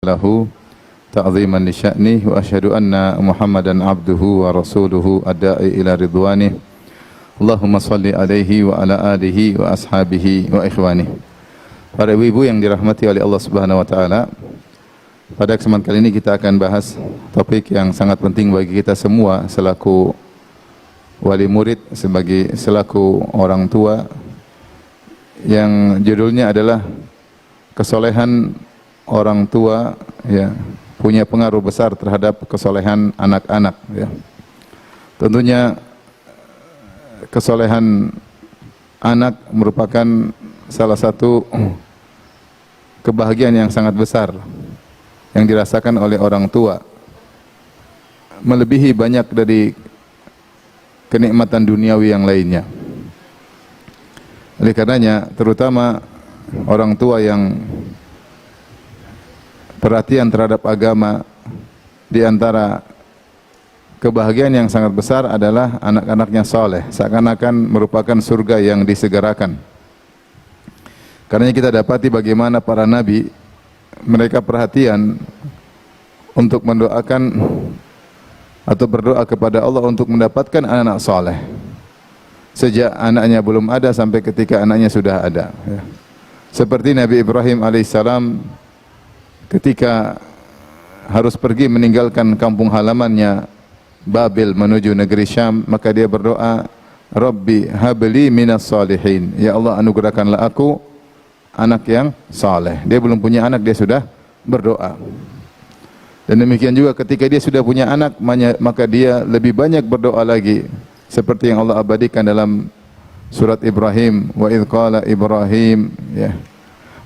lahu ta'ziman li sya'nih wa asyhadu anna Muhammadan abduhu wa rasuluhu ad-da'i ila ridwanih. Allahumma salli alaihi wa ala alihi wa ashabihi wa ikhwanih. Para ibu-ibu yang dirahmati oleh Allah Subhanahu wa taala, pada kesempatan kali ini kita akan bahas topik yang sangat penting bagi kita semua selaku wali murid, selaku orang tua, yang judulnya adalah kesolehan orang tua, ya, punya pengaruh besar terhadap kesolehan anak-anak, ya. Tentunya kesolehan anak merupakan salah satu kebahagiaan yang sangat besar yang dirasakan oleh orang tua, melebihi banyak dari kenikmatan duniawi yang lainnya. Oleh karenanya, terutama orang tua yang perhatian terhadap agama, di antara kebahagiaan yang sangat besar adalah anak-anaknya saleh, seakan-akan merupakan surga yang disegerakan. Karena kita dapati bagaimana para nabi, mereka perhatian untuk mendoakan atau berdoa kepada Allah untuk mendapatkan anak saleh. Sejak anaknya belum ada sampai ketika anaknya sudah ada, ya. Seperti Nabi Ibrahim alaihissalam, ketika harus pergi meninggalkan kampung halamannya Babil menuju negeri Syam, maka dia berdoa, Rabbi habli minas salihin, ya Allah anugerahkanlah aku anak yang saleh. Dia belum punya anak, dia sudah berdoa. Dan demikian juga ketika dia sudah punya anak, maka dia lebih banyak berdoa lagi, seperti yang Allah abadikan dalam surat Ibrahim, wa idh qala Ibrahim, ya,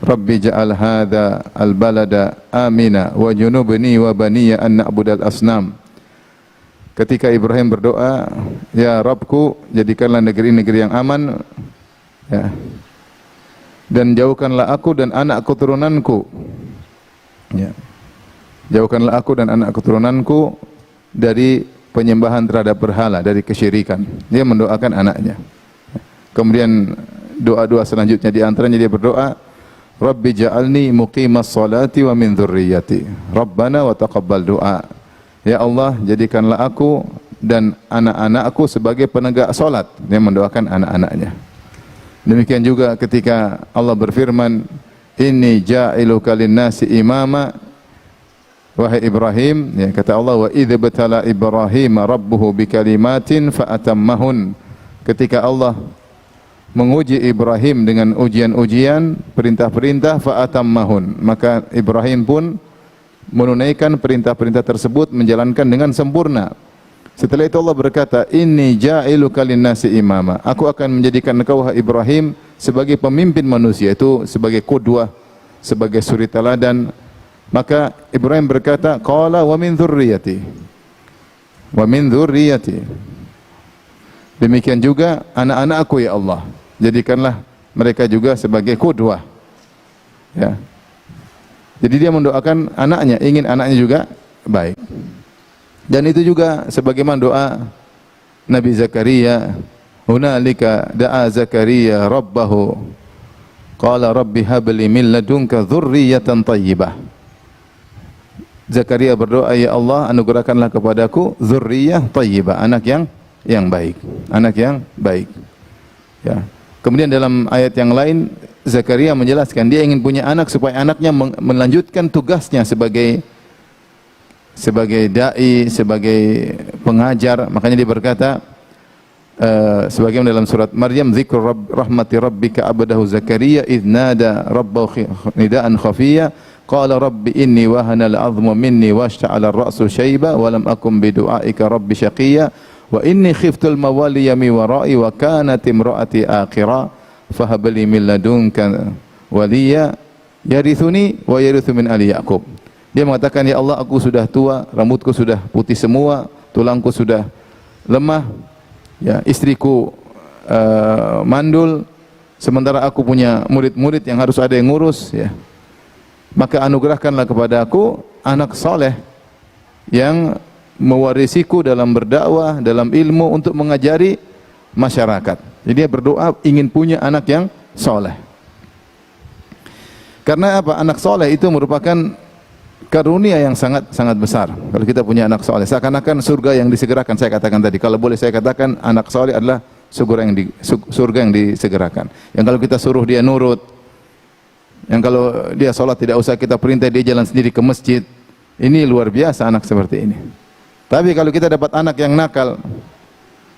Rabbi ja'al hadha al-balada amina wa junubni wa baniya an na'budal asnam. Ketika Ibrahim berdoa, ya Rabbku, jadikanlah negeri-negeri yang aman, ya, dan jauhkanlah aku dan anak keturunanku, ya, jauhkanlah aku dan anak keturunanku dari penyembahan terhadap berhala, dari kesyirikan. Dia mendoakan anaknya. Kemudian doa-doa selanjutnya, di antaranya dia berdoa, Rabbi ja'alni muqimas salati wa min dzurriyyati. Rabbana wa taqabbal du'a. Ya Allah, jadikanlah aku dan anak-anakku sebagai penegak salat. Dia mendoakan anak-anaknya. Demikian juga ketika Allah berfirman, Inni ja'iluka lin-nasi imama. Wahai Ibrahim, ya, kata Allah, wa idz batala Ibrahim rabbuhu bikalimatin fa atammahun. Ketika Allah menguji Ibrahim dengan ujian-ujian, perintah-perintah, fa'atammahun, maka Ibrahim pun menunaikan perintah-perintah tersebut, menjalankan dengan sempurna. Setelah itu Allah berkata, Inni ja'iluka linnasi imama. Aku akan menjadikan engkau, Ibrahim, sebagai pemimpin manusia, itu sebagai qudwah, sebagai suri teladan. Maka Ibrahim berkata, qala wa min dzurriyyati. Wa min dzurriyyati. Demikian juga anak-anakku, ya Allah, jadikanlah mereka juga sebagai qudwah, ya. Jadi dia mendoakan anaknya, ingin anaknya juga baik. Dan itu juga sebagaimana doa Nabi Zakaria, hunalika da'a Zakaria rabbahu qala rabbi habli min ladunka dzurriyyatan thayyibah. Zakaria berdoa, ya Allah anugerahkanlah kepadaku dzurriyyah thayyibah, anak yang baik, anak yang baik, ya. Kemudian dalam ayat yang lain Zakaria menjelaskan dia ingin punya anak supaya anaknya melanjutkan tugasnya sebagai dai, sebagai pengajar. Makanya dia berkata, sebagaimana dalam surat Maryam, dzikru rahmati rabbika abdahu Zakaria idz nada rabbahu nidaan khafiyya qala rabbi inni wahana al-'azmu minni washta'ala ar-ra'su shayba wa lam akum bidu'aika rabbi syaqiyya wa inni khiftul mawaliya mi wara'i wa kanat imra'ati akhira fahab li min ladunka waliya yarithuni wa yarithu min ali Yaqub. Dia mengatakan, ya Allah aku sudah tua, rambutku sudah putih semua, tulangku sudah lemah, ya, istriku mandul, sementara aku punya murid-murid yang harus ada yang ngurus, ya. Maka anugerahkanlah kepada aku anak saleh yang mewarisiku dalam berdakwah, dalam ilmu, untuk mengajari masyarakat. Jadi dia berdoa ingin punya anak yang saleh. Karena apa? Anak soleh itu merupakan karunia yang sangat sangat besar kalau kita punya anak soleh. Seakan-akan surga yang disegerakan. Saya katakan tadi, kalau boleh saya katakan, anak soleh adalah surga yang disegerakan. Yang kalau kita suruh dia nurut, yang kalau dia sholat tidak usah kita perintah, dia jalan sendiri ke masjid. Ini luar biasa anak seperti ini. Tapi kalau kita dapat anak yang nakal,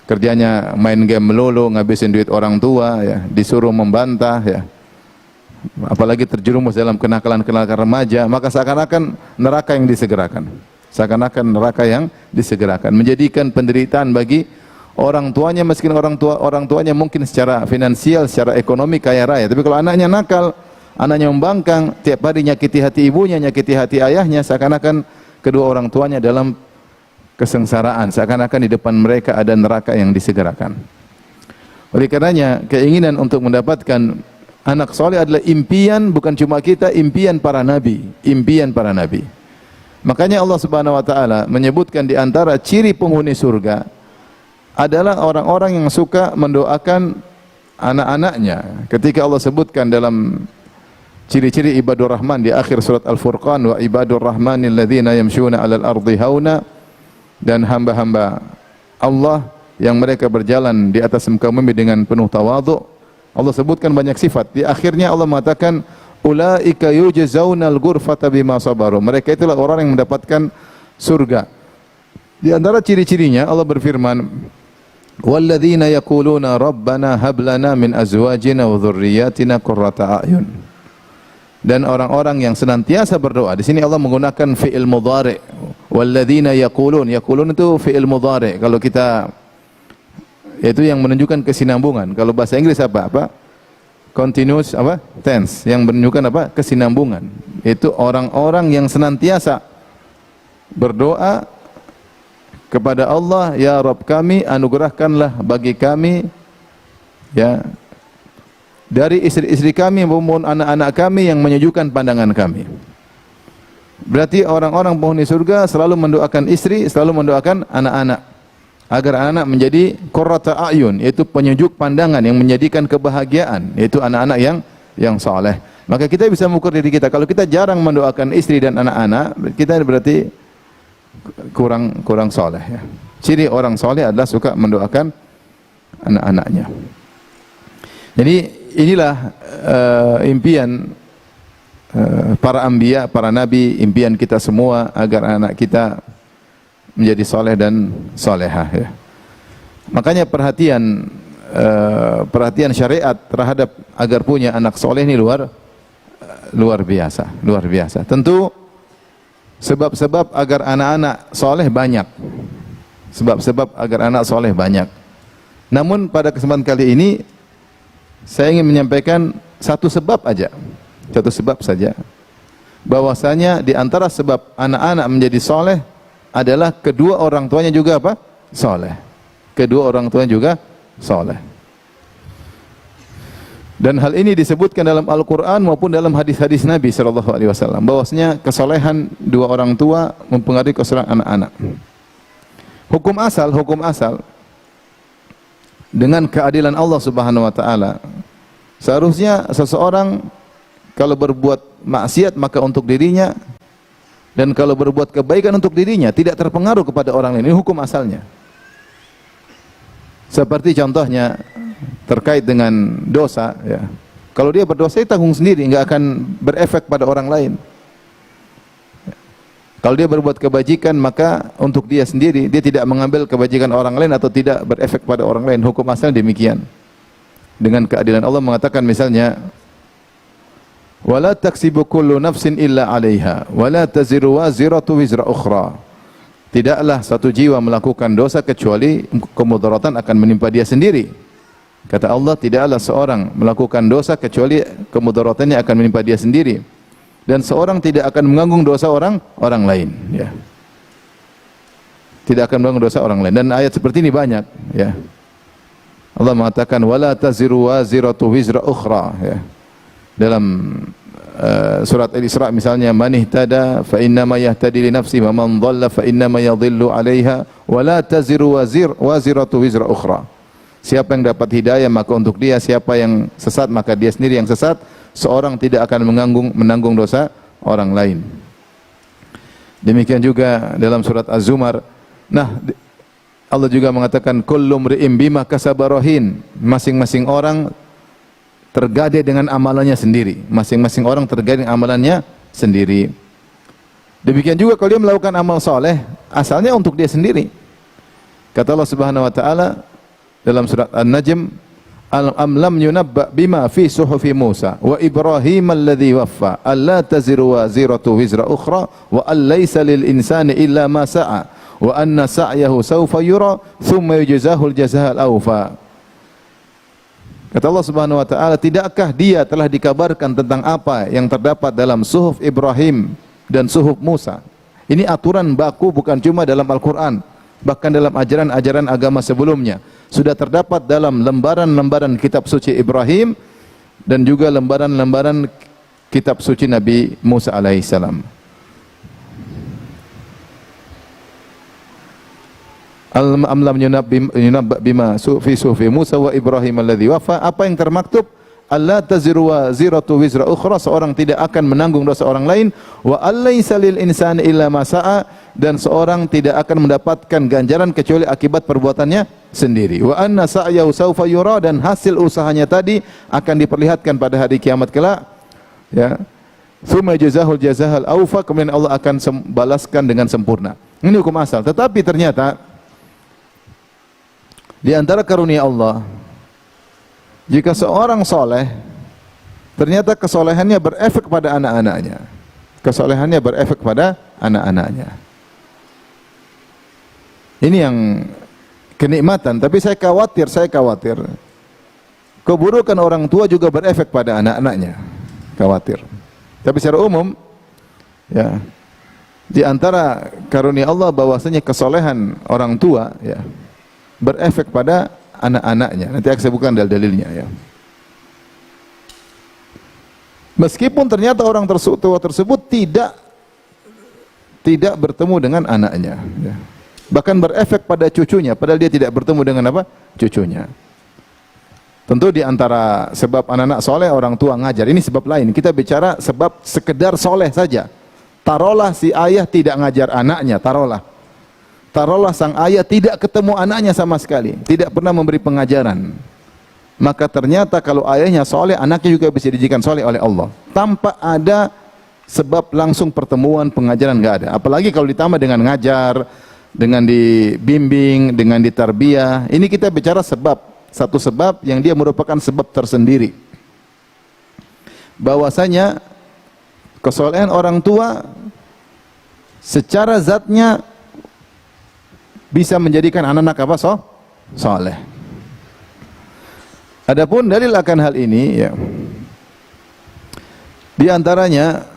kerjanya main game melulu, ngabisin duit orang tua, ya, disuruh membantah, ya, apalagi terjerumus dalam kenakalan-kenakalan remaja, maka seakan-akan neraka yang disegerakan. Seakan-akan neraka yang disegerakan, menjadikan penderitaan bagi orang tuanya, meskipun orang tuanya mungkin secara finansial, secara ekonomi kaya raya, tapi kalau anaknya nakal, anaknya membangkang, tiap hari nyakiti hati ibunya, nyakiti hati ayahnya, seakan-akan kedua orang tuanya dalam kesengsaraan, seakan-akan di depan mereka ada neraka yang disegerakan. Oleh karenanya, keinginan untuk mendapatkan anak soleh adalah impian bukan cuma kita, impian para nabi, impian para nabi. Makanya Allah Subhanahu wa taala menyebutkan di antara ciri penghuni surga adalah orang-orang yang suka mendoakan anak-anaknya. Ketika Allah sebutkan dalam ciri-ciri ibadur rahman di akhir surat Al-Furqan, wa ibadur rahmanil ladzina yamshuna 'alal ardi hauna, dan hamba-hamba Allah yang mereka berjalan di atas muka bumi dengan penuh tawadhu. Allah sebutkan banyak sifat. Di akhirnya Allah mengatakan ulaika yujzaunal ghurfata bima sabaru. Mereka itulah orang yang mendapatkan surga. Di antara ciri-cirinya Allah berfirman, walladzina yaquluna rabbana hab lana min azwajina wa dhurriyyatina qurrata a'yun. Dan orang-orang yang senantiasa berdoa. Di sini Allah menggunakan fi'il mudhari'. Walladzina yaqulun. Yaqulun itu fi'il mudhari'. Kalau kita, itu yang menunjukkan kesinambungan. Kalau bahasa Inggris apa? Continuous apa? Tense. Yang menunjukkan apa? Kesinambungan. Itu orang-orang yang senantiasa berdoa kepada Allah, ya Rabb kami, anugerahkanlah bagi kami, ya, dari istri-istri kami maupun anak-anak kami yang menyejukkan pandangan kami. Berarti orang-orang penghuni surga selalu mendoakan istri, selalu mendoakan anak-anak, agar anak-anak menjadi qurrata a'yun, yaitu penyejuk pandangan yang menjadikan kebahagiaan, yaitu anak-anak yang saleh. Maka kita bisa mengukur diri kita. Kalau kita jarang mendoakan istri dan anak-anak, kita berarti kurang saleh, ya. Ciri orang saleh adalah suka mendoakan anak-anaknya. Jadi inilah impian para anbiya, para nabi, impian kita semua agar anak kita menjadi soleh dan solehah, ya. Makanya perhatian syariat terhadap agar punya anak soleh ini luar biasa. Tentu sebab-sebab agar anak-anak soleh banyak. Sebab-sebab agar anak soleh banyak. Namun pada kesempatan kali ini saya ingin menyampaikan satu sebab saja, bahwasanya di antara sebab anak-anak menjadi soleh adalah kedua orang tuanya juga apa? Soleh. Kedua orang tuanya juga soleh. Dan hal ini disebutkan dalam Al-Quran maupun dalam hadis-hadis Nabi SAW, bahwasanya kesolehan dua orang tua mempengaruhi kesolehan anak-anak. Hukum asal dengan keadilan Allah Subhanahu wa taala, seharusnya seseorang kalau berbuat maksiat maka untuk dirinya, dan kalau berbuat kebaikan untuk dirinya, tidak terpengaruh kepada orang lain. Ini hukum asalnya. Seperti contohnya terkait dengan dosa, ya. Kalau dia berdosa, dia tanggung sendiri, enggak akan berefek pada orang lain. Kalau dia berbuat kebajikan, maka untuk dia sendiri, dia tidak mengambil kebajikan orang lain atau tidak berefek pada orang lain. Hukum asalnya demikian. Dengan keadilan Allah mengatakan misalnya, wala taksibu kullu nafsin illa 'alaiha wala taziru waziratu wizra ukhra. Tidaklah satu jiwa melakukan dosa kecuali kemudaratan akan menimpa dia sendiri. Kata Allah, tidaklah seorang melakukan dosa kecuali kemudaratannya akan menimpa dia sendiri, dan seorang tidak akan menanggung dosa orang lain, ya. Tidak akan menanggung dosa orang lain. Dan ayat seperti ini banyak, ya. Allah mengatakan wala taziru waziratu wizra ukhra, ya. Dalam surat Al-Isra misalnya, man ihtada fa innama yahtadi li nafsihi wa man dhalla fa innama yadhillu 'alaiha wa la taziru waziratu wizra ukhra. Siapa yang dapat hidayah maka untuk dia, siapa yang sesat maka dia sendiri yang sesat. Seorang tidak akan menanggung dosa orang lain. Demikian juga dalam surat Az-Zumar. Nah, Allah juga mengatakan kullu mri'in bima kasaba rahin. Masing-masing orang tergadai dengan amalannya sendiri. Masing-masing orang tergadai dengan amalannya sendiri. Demikian juga kalau dia melakukan amal soleh, asalnya untuk dia sendiri. Kata Allah Subhanahu wa taala dalam surat An-Najm, am lam yunabba bima fi suhufi Musa wa Ibrahim alladhi waffa alla taziru waziratu wizra ukhra wa an laysa lil insani illa ma sa'a wa anna sa'yahu sawfa yura thumma yujzahul jazaa'al awfa. Kata Allah Subhanahu wa taala, tidakkah dia telah dikabarkan tentang apa yang terdapat dalam suhuf Ibrahim dan suhuf Musa? Ini aturan baku bukan cuma dalam Al-Qur'an, bahkan dalam ajaran-ajaran agama sebelumnya sudah terdapat dalam lembaran-lembaran kitab suci Ibrahim dan juga lembaran-lembaran kitab suci Nabi Musa alaihissalam. Am lam yunabba bima fi sufi Musa wa Ibrahim alladhi wafa. Apa yang termaktub? Alla taziru waziratu wizra ukhra, seorang tidak akan menanggung dosa orang lain, wa allaysa lil insani illa ma sa'a, dan seorang tidak akan mendapatkan ganjaran kecuali akibat perbuatannya sendiri. Wa anna sa'yahu sawfa yura, dan hasil usahanya tadi akan diperlihatkan pada hari kiamat kelak. Ya. Tsumma jazahul jazaa'al awfa, kemudian Allah akan balaskan dengan sempurna. Ini hukum asal. Tetapi ternyata di antara karunia Allah, jika seorang soleh, ternyata kesolehannya berefek pada anak-anaknya. Kesolehannya berefek pada anak-anaknya. Ini yang kenikmatan, tapi saya khawatir keburukan orang tua juga berefek pada anak-anaknya. Khawatir. Tapi secara umum, ya, di antara karunia Allah bahwasanya kesolehan orang tua, ya, berefek pada anak-anaknya. Nanti saya sebutkan dalil-dalilnya, ya. Meskipun ternyata orang tua tersebut tidak bertemu dengan anaknya, ya. Bahkan berefek pada cucunya, padahal dia tidak bertemu dengan apa? Cucunya. Tentu di antara sebab anak-anak soleh orang tua ngajar. Ini sebab lain. Kita bicara sebab sekedar soleh saja. Taruhlah si ayah tidak ngajar anaknya, Taruhlah sang ayah tidak ketemu anaknya sama sekali, tidak pernah memberi pengajaran. Maka ternyata kalau ayahnya soleh, anaknya juga bisa dijadikan soleh oleh Allah. Tanpa ada sebab langsung pertemuan pengajaran, nggak ada. Apalagi kalau ditambah dengan ngajar, dengan dibimbing, dengan ditarbiyah. Ini kita bicara sebab, satu sebab yang dia merupakan sebab tersendiri. Bahwasanya kesolehan orang tua secara zatnya bisa menjadikan anak-anak apa? Soleh. Adapun dalil akan hal ini, ya, di antaranya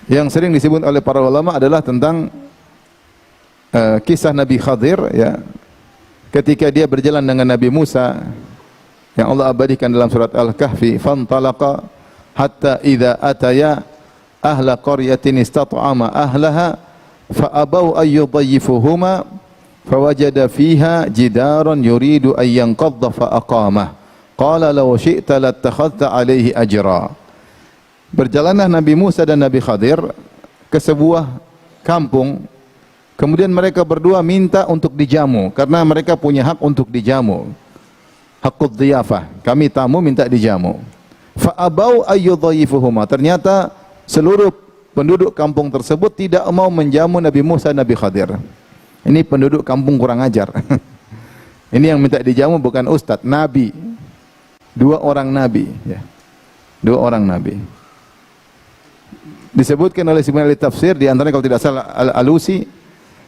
yang sering disebut oleh para ulama adalah tentang kisah Nabi Khadir, ya, ketika dia berjalan dengan Nabi Musa yang Allah abadikan dalam surat Al-Kahfi, fantalaqa hatta idza ataya ahla qaryatin istat'ama ahlaha fa'abau ayyudayyifuhuma fawajada fiha jidaran yuridu an yanqadha fa'aqamah qala law syi'ta lattakhadhta alaihi ajra. Berjalanlah Nabi Musa dan Nabi Khadir ke sebuah kampung, kemudian mereka berdua minta untuk dijamu karena mereka punya hak untuk dijamu, hakud dhiyafah, kami tamu minta dijamu. Fa'abau ayyudayyifuhuma, ternyata seluruh penduduk kampung tersebut tidak mau menjamu Nabi Musa dan Nabi Khadir. Ini penduduk kampung kurang ajar. Ini yang minta dijamu bukan ustadz, nabi. Dua orang nabi, ya. Dua orang nabi. Disebutkan oleh sebagian ahli tafsir, di antaranya kalau tidak salah Al-Alusi,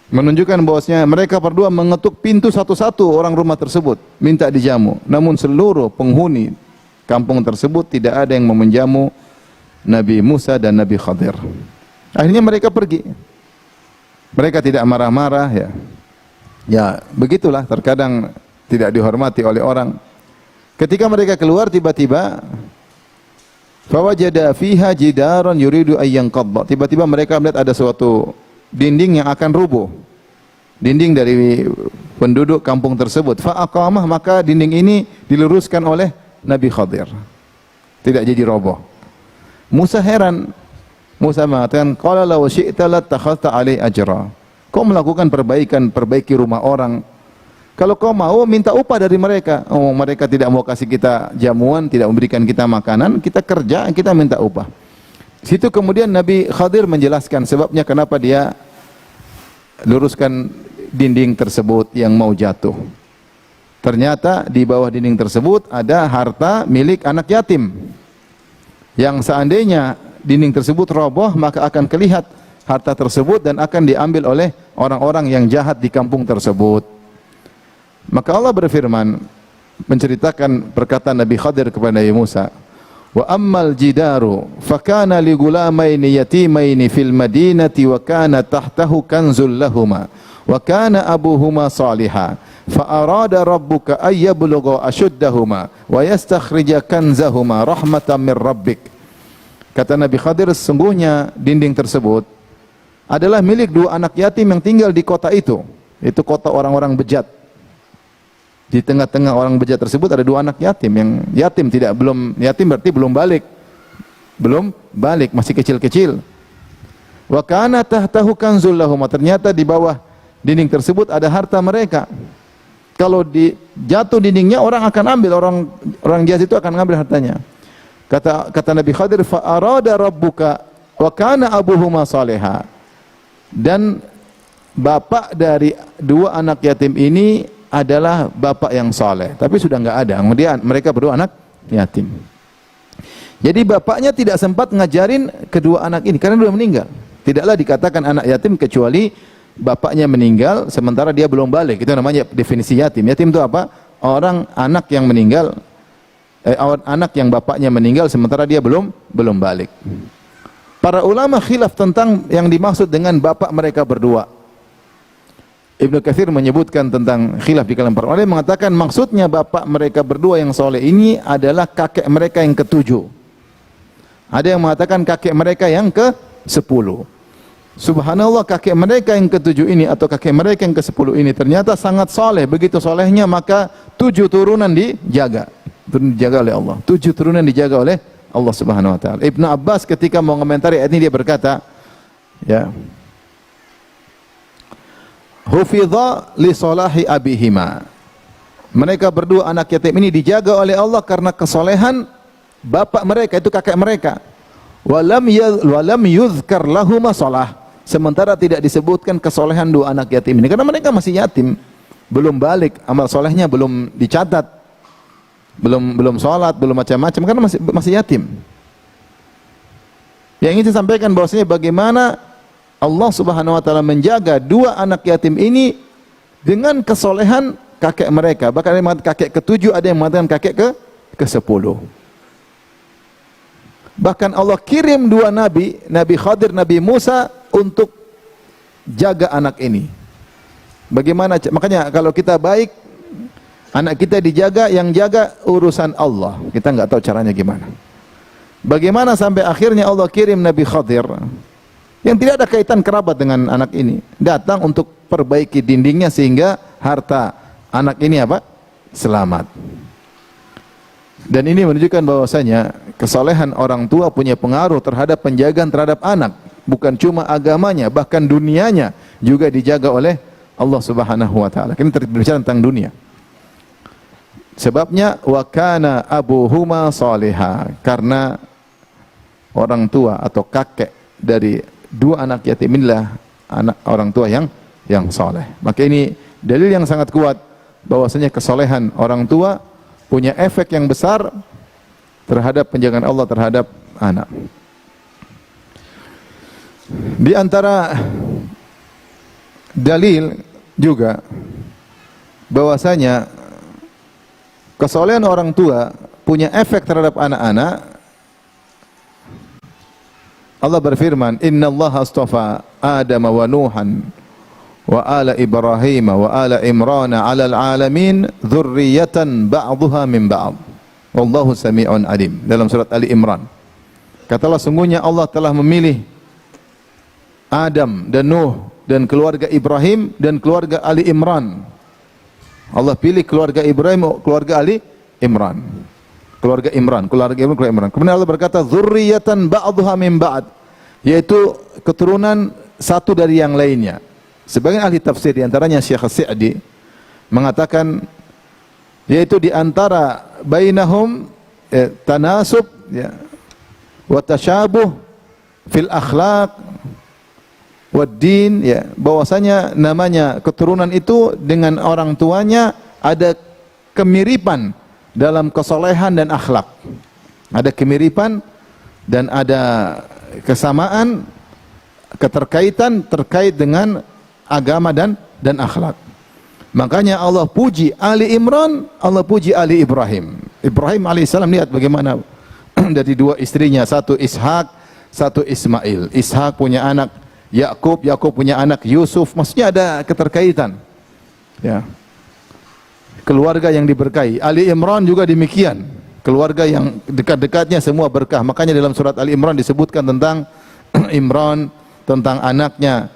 menunjukkan bahwasanya mereka berdua mengetuk pintu satu-satu orang rumah tersebut minta dijamu. Namun seluruh penghuni kampung tersebut tidak ada yang mau menjamu Nabi Musa dan Nabi Khadir. Akhirnya mereka pergi. Mereka tidak marah-marah, ya. Ya, begitulah terkadang tidak dihormati oleh orang. Ketika mereka keluar, tiba-tiba fawajada fiha jidaran yuridu ayyan qadda. Tiba-tiba mereka melihat ada suatu dinding yang akan rubuh. Dinding dari penduduk kampung tersebut. Fa'aqamah, maka dinding ini diluruskan oleh Nabi Khadir. Tidak jadi roboh. Musa heran, Musa mengatakan, qala law syi'ta lattakhadhta 'alaihi ajra. Kau melakukan perbaikan, perbaiki rumah orang. Kalau kau mau minta upah dari mereka. Oh, mereka tidak mau kasih kita jamuan, tidak memberikan kita makanan, kita kerja, kita minta upah. Situ kemudian Nabi Khadir menjelaskan sebabnya kenapa dia luruskan dinding tersebut yang mau jatuh. Ternyata di bawah dinding tersebut ada harta milik anak yatim. Yang seandainya dinding tersebut roboh, maka akan kelihatan harta tersebut dan akan diambil oleh orang-orang yang jahat di kampung tersebut. Maka Allah berfirman menceritakan perkataan Nabi Khadir kepada Nabi Musa, wa ammal jidaru fakana li gulamaini yatimaini fil madinati wa kana tahtahu kanzul lahuma wa kana abuhuma salihah fa arada rabbuka ay yablugha ashuddahuma wa yastakhrija kanzahuma rahmatan min rabbik. Kata Nabi Khadir, sesungguhnya dinding tersebut adalah milik dua anak yatim yang tinggal di kota itu kota orang-orang bejat. Di tengah-tengah orang bejat tersebut ada dua anak yatim, yang yatim berarti belum balik, masih kecil-kecil. Wa kana tahtahu kanzul lahum, ternyata di bawah dinding tersebut ada harta mereka. Kalau jatuh dindingnya, orang akan ambil, orang jahat itu akan ngambil hartanya. Kata Nabi Khadir, fa arada rabbuka wa kana abuhuma salihah. Dan bapak dari dua anak yatim ini adalah bapak yang saleh, tapi sudah enggak ada. Kemudian mereka berdua anak yatim. Jadi bapaknya tidak sempat ngajarin kedua anak ini karena sudah meninggal. Tidaklah dikatakan anak yatim kecuali bapaknya meninggal sementara dia belum balik. Itu namanya definisi yatim. Yatim itu apa? Anak yang meninggal, anak yang bapaknya meninggal sementara dia belum balik. Para ulama khilaf tentang yang dimaksud dengan bapak mereka berdua. Ibnu Katsir menyebutkan tentang khilaf di kalangan para ulama, mengatakan maksudnya bapak mereka berdua yang soleh ini adalah kakek mereka yang ketujuh. Ada yang mengatakan kakek mereka yang ke-10. Subhanallah, kakek mereka yang ketujuh ini atau kakek mereka yang ke-10 ini ternyata sangat soleh. Begitu solehnya maka 7 turunan dijaga oleh Allah. 7 turunan dijaga oleh Allah Subhanahu wa taala. Ibnu Abbas ketika mau mengomentari ayat ini dia berkata, ya, hufidha li salahi abihima. Mereka berdua anak yatim ini dijaga oleh Allah karena kesolehan bapak mereka, itu kakek mereka. Walam yuzkar lahuma salah. Sementara tidak disebutkan kesolehan dua anak yatim ini karena mereka masih yatim, belum balik, amal solehnya belum dicatat, belum sholat, belum macam-macam karena masih yatim. Yang ingin saya sampaikan bahwasanya bagaimana Allah Subhanahu wa taala menjaga dua anak yatim ini dengan kesolehan kakek mereka. Bahkan ada yang mengatakan kakek ke-7, ada yang mengatakan kakek ke-10. Bahkan Allah kirim dua nabi, Nabi Khadir, Nabi Musa untuk jaga anak ini. Bagaimana? Makanya kalau kita baik, anak kita dijaga, yang jaga urusan Allah. Kita enggak tahu caranya gimana. Bagaimana sampai akhirnya Allah kirim Nabi Khadir yang tidak ada kaitan kerabat dengan anak ini, datang untuk perbaiki dindingnya sehingga harta anak ini apa? Selamat. Dan ini menunjukkan bahwasanya kesolehan orang tua punya pengaruh terhadap penjagaan terhadap anak, bukan cuma agamanya, bahkan dunianya juga dijaga oleh Allah Subhanahu wa taala. Kita berbicara tentang dunia. Sebabnya wa kana abuhuma salihah, karena orang tua atau kakek dari dua anak yatim inilah anak orang tua yang soleh. Maka ini dalil yang sangat kuat bahwasanya kesolehan orang tua punya efek yang besar terhadap penjagaan Allah terhadap anak. Di antara dalil juga bahwasanya kesolehan orang tua punya efek terhadap anak-anak. Allah berfirman, Inna Allah astafa Adam wa Nuhan wa ala Ibrahim wa ala Imran ala alamin dzurriyyatan ba'dhuha min ba'd. Wallahu sami'un alim. Dalam surat Ali Imran. Katalah sungguhnya Allah telah memilih Adam dan Nuh dan keluarga Ibrahim dan keluarga Ali Imran. Allah pilih keluarga Ibrahim, keluarga Ali Imran. Keluarga Imran. Kemudian Allah berkata, dzurriyyatan ba'dhuha min ba'd. yaitu keturunan satu dari yang lainnya. Sebagian ahli tafsir di antaranya Syekh As-Sa'di mengatakan yaitu di antara bainahum tanasub ya, wa tasyabuh fil akhlaq wad din ya, bahwasanya namanya keturunan itu dengan orang tuanya ada kemiripan dalam kesolehan dan akhlak. Ada kemiripan dan ada kesamaan, keterkaitan terkait dengan agama dan akhlak. Makanya Allah puji Ali Imran, Allah puji Ali Ibrahim. Ibrahim alaihissalam, lihat bagaimana dari dua istrinya, satu Ishak, satu Ismail. Ishak punya anak Yakub, Yakub punya anak Yusuf. Maksudnya ada keterkaitan. Ya. Keluarga yang diberkahi. Ali Imran juga demikian. Keluarga yang dekat-dekatnya semua berkah. Makanya dalam surat Ali Imran disebutkan tentang Imran, tentang anaknya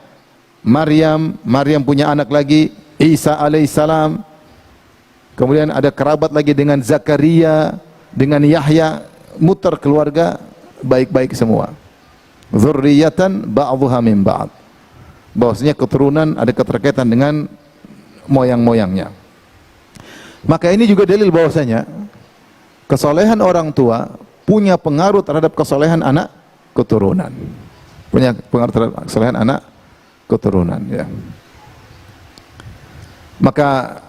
Maryam. Maryam punya anak lagi, Isa alaihissalam. Kemudian ada kerabat lagi dengan Zakaria, dengan Yahya. Muter keluarga baik-baik semua. Dzurriyyatan ba'dhuha min ba'd. Bahwasanya keturunan ada keterkaitan dengan moyang-moyangnya. Maka ini juga dalil bahwasanya kesolehan orang tua punya pengaruh terhadap kesolehan anak keturunan. Punya pengaruh terhadap kesolehan anak keturunan ya. Maka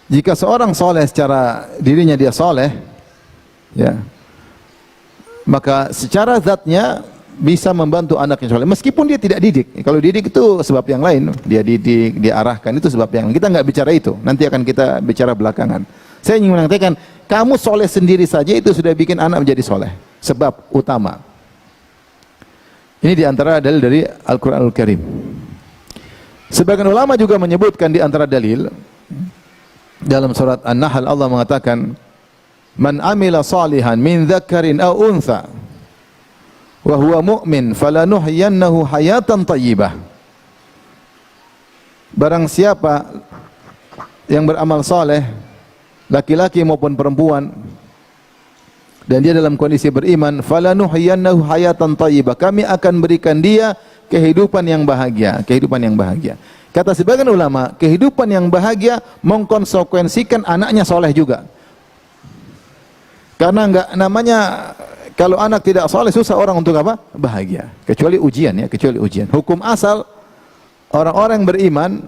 jika seorang soleh secara dirinya dia soleh ya, maka secara zatnya bisa membantu anaknya soleh meskipun dia tidak didik. Kalau didik itu sebab yang lain, dia didik, dia arahkan, itu sebab yang lain. Kita nggak bicara itu, nanti akan kita bicara belakangan. Saya ingin mengatakan kamu soleh sendiri saja itu sudah bikin anak menjadi soleh, sebab utama. Ini diantara dalil dari Al-Quranul Karim. Sebagian ulama juga menyebutkan di antara dalil dalam surat An-Nahl, Allah mengatakan man amila salihan min dzakarin aw untha wa huwa mu'min falanuhyiyannahu hayatan thayyibah. Barang siapa yang beramal saleh, laki-laki maupun perempuan, dan dia dalam kondisi beriman, falanuhyiyannahu hayatan thayyibah, kami akan berikan dia kehidupan yang bahagia, kehidupan yang bahagia. Kata sebagian ulama, kehidupan yang bahagia mengkonsekuensikan anaknya soleh juga. Karena enggak namanya kalau anak tidak soleh susah orang untuk apa? Bahagia. Kecuali ujian ya, kecuali ujian. Hukum asal orang-orang beriman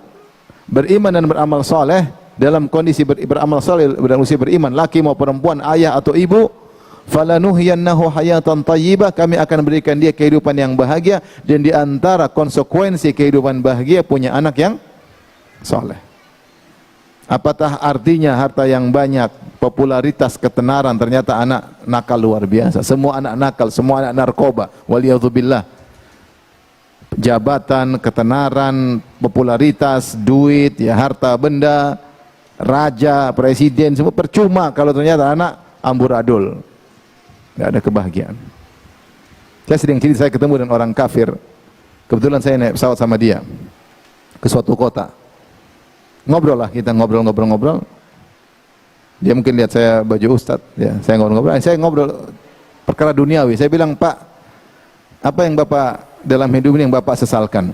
dan beramal soleh dalam kondisi beramal soleh dalam usia beriman, laki maupun perempuan, ayah atau ibu, falanuhyiyannahu hayatan thayyibah, kami akan berikan dia kehidupan yang bahagia. Dan di antara konsekuensi kehidupan bahagia punya anak yang soleh. Apatah artinya harta yang banyak, popularitas, ketenaran, ternyata anak nakal luar biasa. Semua anak nakal, semua anak narkoba, waliyadzubillah. Jabatan, ketenaran, popularitas, duit, ya harta benda, raja, presiden, semua percuma kalau ternyata anak amburadul. Tidak ada kebahagiaan. Saya sering cerita, saya ketemu dengan orang kafir. Kebetulan saya naik pesawat sama dia ke suatu kota. Ngobrol lah, kita ngobrol. Dia mungkin lihat saya baju ustadz, ya, saya ngobrol. Saya ngobrol perkara duniawi. Saya bilang, Pak, apa yang Bapak dalam hidup ini yang Bapak sesalkan?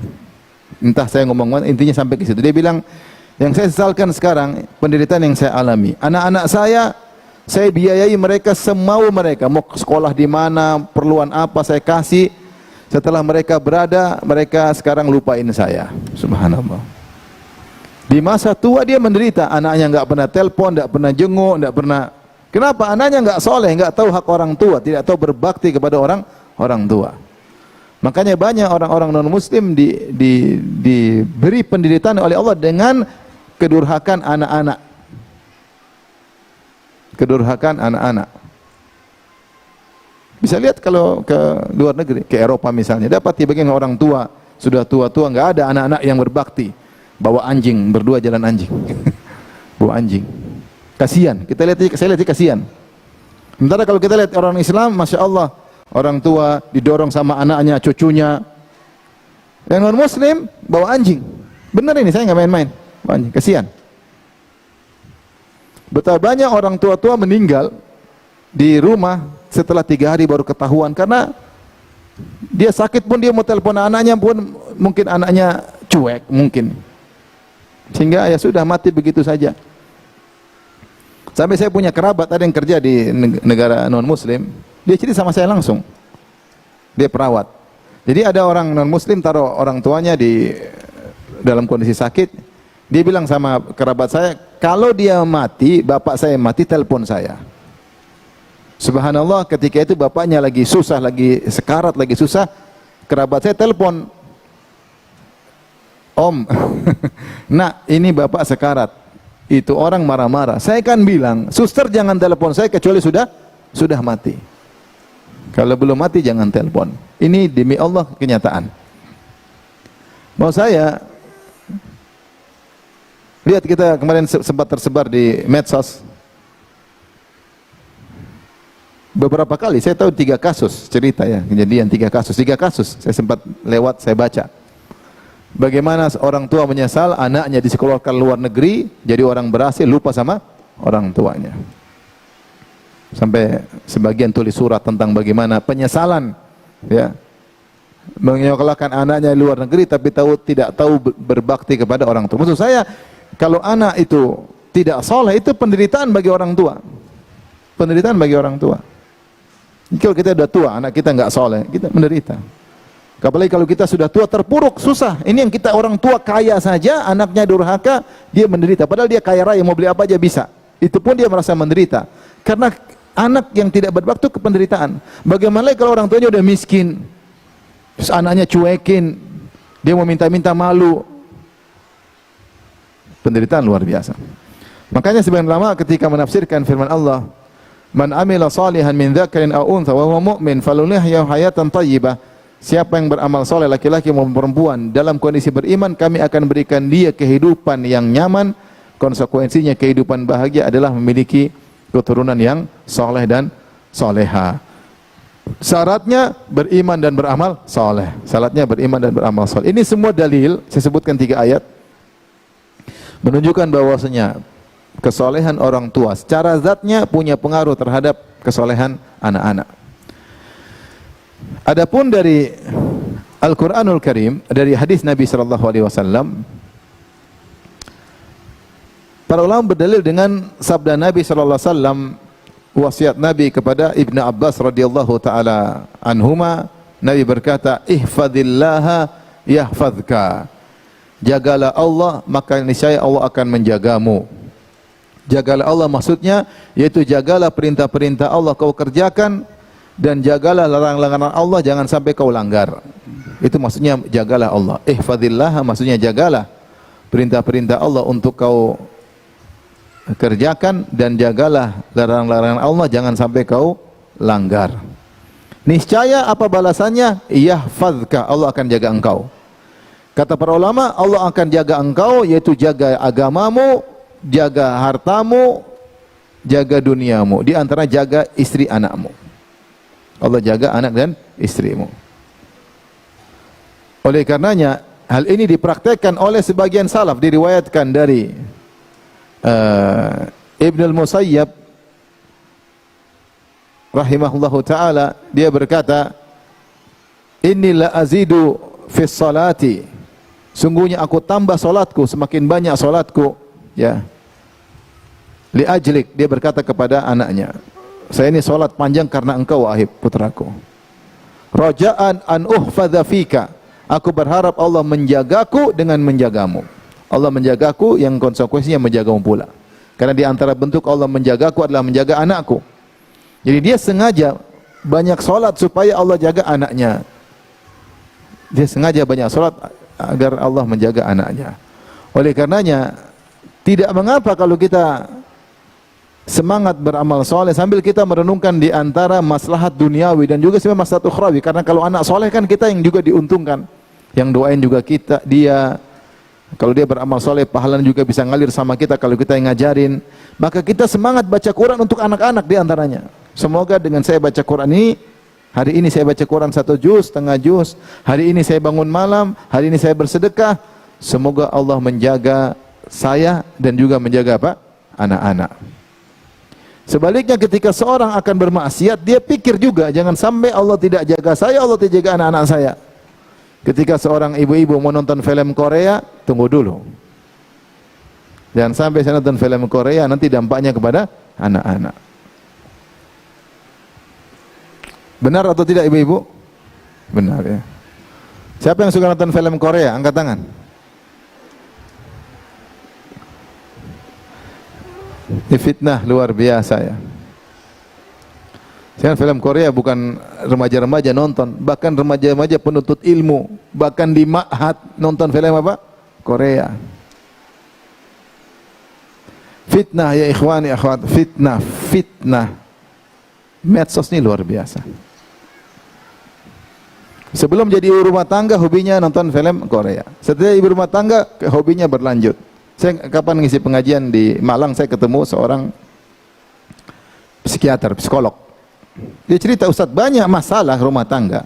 Entah saya ngomong, intinya sampai ke situ. Dia bilang, yang saya sesalkan sekarang penderitaan yang saya alami. Anak-anak saya biayai mereka semau mereka, mau sekolah di mana, perluan apa saya kasih. Setelah mereka berada, mereka sekarang lupain saya. Subhanallah. Di masa tua dia menderita, anaknya enggak pernah telepon, enggak pernah jenguk, enggak pernah. Kenapa? Anaknya enggak soleh, enggak tahu hak orang tua, tidak tahu berbakti kepada orang tua. Makanya banyak orang-orang non-muslim diberi penderitaan oleh Allah dengan kedurhakan anak-anak. Kedurhakan anak-anak. Bisa lihat kalau ke luar negeri, ke Eropa misalnya, dapat bagian orang tua, sudah tua-tua, enggak ada anak-anak yang berbakti. Bawa anjing, berdua jalan anjing. Bawa anjing. Kasihan. Saya lihat kasihan. Sementara kalau kita lihat orang Islam, Masya Allah, orang tua didorong sama anaknya, cucunya. Yang non Muslim bawa anjing. Benar ini, saya nggak main-main. Bawa anjing, kasihan. Betapa banyak orang tua-tua meninggal di rumah setelah 3 hari baru ketahuan, karena dia sakit pun dia mau telepon anaknya pun mungkin anaknya cuek mungkin, sehingga ya sudah mati begitu saja. Sampai saya punya kerabat ada yang kerja di negara non muslim, dia cerita sama saya langsung, dia perawat. Jadi ada orang non muslim taruh orang tuanya di dalam kondisi sakit, dia bilang sama kerabat saya, kalau dia mati, bapak saya mati, telepon saya. Subhanallah, ketika itu bapaknya lagi susah, lagi sekarat, lagi susah, kerabat saya telepon, Om, nak ini bapak sekarat. Itu orang marah-marah. Saya kan bilang, suster jangan telepon saya kecuali sudah mati. Kalau belum mati jangan telepon. Ini demi Allah kenyataan. Mau saya lihat, kita kemarin sempat tersebar di medsos. Beberapa kali saya tahu 3 kasus cerita ya, kejadian 3 kasus saya sempat lewat, saya baca. Bagaimana orang tua menyesal anaknya disekolahkan luar negeri, jadi orang berhasil, lupa sama orang tuanya. Sampai sebagian tulis surat tentang bagaimana penyesalan ya, menyekolahkan anaknya di luar negeri tapi tidak tahu berbakti kepada orang tua. Maksud saya, kalau anak itu tidak soleh, itu penderitaan bagi orang tua. Penderitaan bagi orang tua. Kalau kita sudah tua, anak kita nggak soleh, kita menderita. Apalagi kalau kita sudah tua, terpuruk, susah. Ini yang kita orang tua kaya saja, anaknya durhaka, dia menderita. Padahal dia kaya raya, mau beli apa aja bisa. Itu pun dia merasa menderita. Karena anak yang tidak berbakti ke penderitaan. Bagaimana kalau orang tuanya udah miskin, terus anaknya cuekin, dia mau minta-minta malu. Penderitaan luar biasa. Makanya sebagian ulama ketika menafsirkan firman Allah, "Man amila salihan min dzakarin aw untha wa huwa mu'min faluhyahya hayatan thayyibah." Siapa yang beramal soleh, laki-laki maupun perempuan, dalam kondisi beriman, kami akan berikan dia kehidupan yang nyaman. Konsekuensinya kehidupan bahagia adalah memiliki keturunan yang soleh dan soleha. Syaratnya beriman dan beramal soleh. Syaratnya beriman dan beramal soleh. Ini semua dalil, saya sebutkan 3 ayat, menunjukkan bahwasanya kesolehan orang tua secara zatnya punya pengaruh terhadap kesolehan anak-anak. Adapun dari Al-Qur'anul Karim, dari hadis Nabi sallallahu alaihi wasallam, para ulama berdalil dengan sabda Nabi sallallahu alaihi wasallam, wasiat Nabi kepada Ibnu Abbas radhiyallahu taala anhuma. Nabi berkata, "Ihfazillaha yahfazka." Jagalah Allah, maka niscaya Allah akan menjagamu. Jagalah Allah maksudnya yaitu jagalah perintah-perintah Allah kau kerjakan, dan jagalah larangan-larangan Allah, jangan sampai kau langgar. Itu maksudnya jagalah Allah. Ihfazillah maksudnya jagalah perintah-perintah Allah untuk kau kerjakan, dan jagalah larangan-larangan Allah, jangan sampai kau langgar. Niscaya apa balasannya? Yahfazka, Allah akan jaga engkau. Kata para ulama, Allah akan jaga engkau, yaitu jaga agamamu, jaga hartamu, jaga duniamu, di antara jaga istri anakmu. Allah jaga anak dan istrimu. Oleh karenanya, hal ini dipraktekkan oleh sebagian salaf, diriwayatkan dari Ibn al-Musayyab rahimahullahu ta'ala, dia berkata, "Inni la azidu fis salati." Sungguhnya aku tambah salatku, semakin banyak salatku, ya. Li ajlik, dia berkata kepada anaknya, saya ini salat panjang karena engkau wahai putraku. Raja'an an uhfadza fika, aku berharap Allah menjagaku dengan menjagamu. Allah menjagaku yang konsekuensinya menjagamu pula. Karena di antara bentuk Allah menjagaku adalah menjaga anakku. Jadi dia sengaja banyak salat supaya Allah jaga anaknya. Dia sengaja banyak salat agar Allah menjaga anaknya. Oleh karenanya tidak mengapa kalau kita semangat beramal soleh sambil kita merenungkan di antara maslahat duniawi dan juga sebenarnya maslahat ukhrawi. Karena kalau anak soleh kan kita yang juga diuntungkan, yang doain juga kita, dia. Kalau dia beramal soleh, pahalanya juga bisa ngalir sama kita kalau kita yang ngajarin. Maka kita semangat baca Quran untuk anak-anak di antaranya. Semoga dengan saya baca Quran ini, hari ini saya baca Quran 1 juz, setengah juz, hari ini saya bangun malam, hari ini saya bersedekah, semoga Allah menjaga saya dan juga menjaga apa? Anak-anak. Sebaliknya ketika seorang akan bermaksiat, dia pikir juga, jangan sampai Allah tidak jaga saya, Allah tidak jaga anak-anak saya. Ketika seorang ibu-ibu mau nonton film Korea, tunggu dulu. Jangan sampai saya nonton film Korea, nanti dampaknya kepada anak-anak. Benar atau tidak ibu-ibu? Benar ya. Siapa yang suka nonton film Korea? Angkat tangan. Ini fitnah luar biasa ya. Sekarang film Korea bukan remaja-remaja nonton, bahkan remaja-remaja penuntut ilmu, bahkan di ma'had nonton film apa? Korea. Fitnah ya ikhwani akhwat, fitnah. Medsos ini luar biasa. Sebelum jadi ibu rumah tangga, hobinya nonton film Korea. Setelah ibu rumah tangga, hobinya berlanjut. Saya kapan ngisi pengajian di Malang, saya ketemu seorang psikiater, psikolog. Dia cerita, Ustaz, banyak masalah rumah tangga.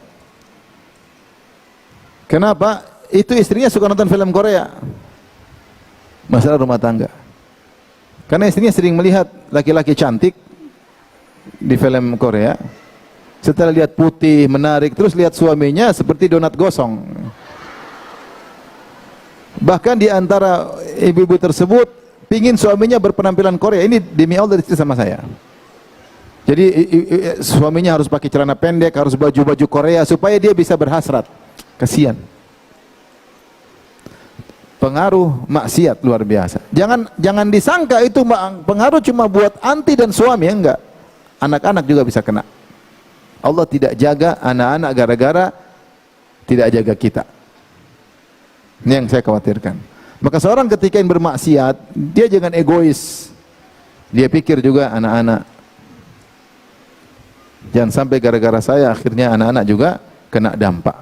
Kenapa? Itu istrinya suka nonton film Korea. Masalah rumah tangga. Karena istrinya sering melihat laki-laki cantik di film Korea. Setelah lihat putih, menarik, terus lihat suaminya seperti donat gosong. Bahkan di antara ibu-ibu tersebut pingin suaminya berpenampilan Korea. Ini demi Allah cerita sama saya. Jadi suaminya harus pakai celana pendek, harus baju-baju Korea supaya dia bisa berhasrat. Kasihan. Pengaruh maksiat luar biasa. Jangan disangka itu pengaruh cuma buat anti dan suami, enggak. Anak-anak juga bisa kena. Allah tidak jaga anak-anak gara-gara tidak jaga kita. Ini yang saya khawatirkan. Maka seorang ketika yang bermaksiat, dia jangan egois. Dia pikir juga anak-anak. Jangan sampai gara-gara saya akhirnya anak-anak juga kena dampak.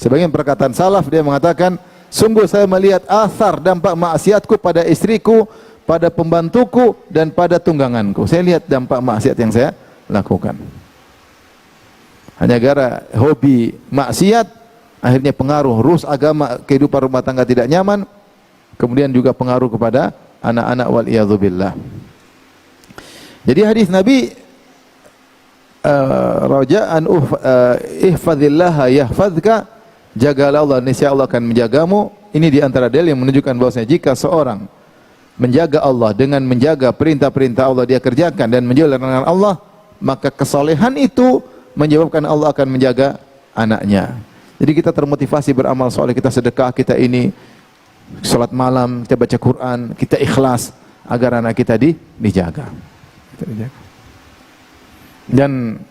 Sebagian perkataan salaf dia mengatakan, sungguh saya melihat athar dampak maksiatku pada istriku, pada pembantuku dan pada tungganganku. Saya lihat dampak maksiat yang saya lakukan. Hanya gara hobi maksiat, akhirnya pengaruh rus agama, kehidupan rumah tangga tidak nyaman, kemudian juga pengaruh kepada anak-anak wal iyadzubillah. Jadi hadis Nabi, raja'an ihfazillaha yahfazka, jagalah Allah niscaya Allah akan menjagamu. Ini di antara dalil yang menunjukkan bahwasanya jika seorang menjaga Allah dengan menjaga perintah-perintah Allah dia kerjakan dan menjauhi larangan Allah, maka kesolehan itu menyebabkan Allah akan menjaga anaknya. Jadi kita termotivasi beramal soleh, kita sedekah, kita ini salat malam, kita baca Quran, kita ikhlas agar anak kita dijaga. Dan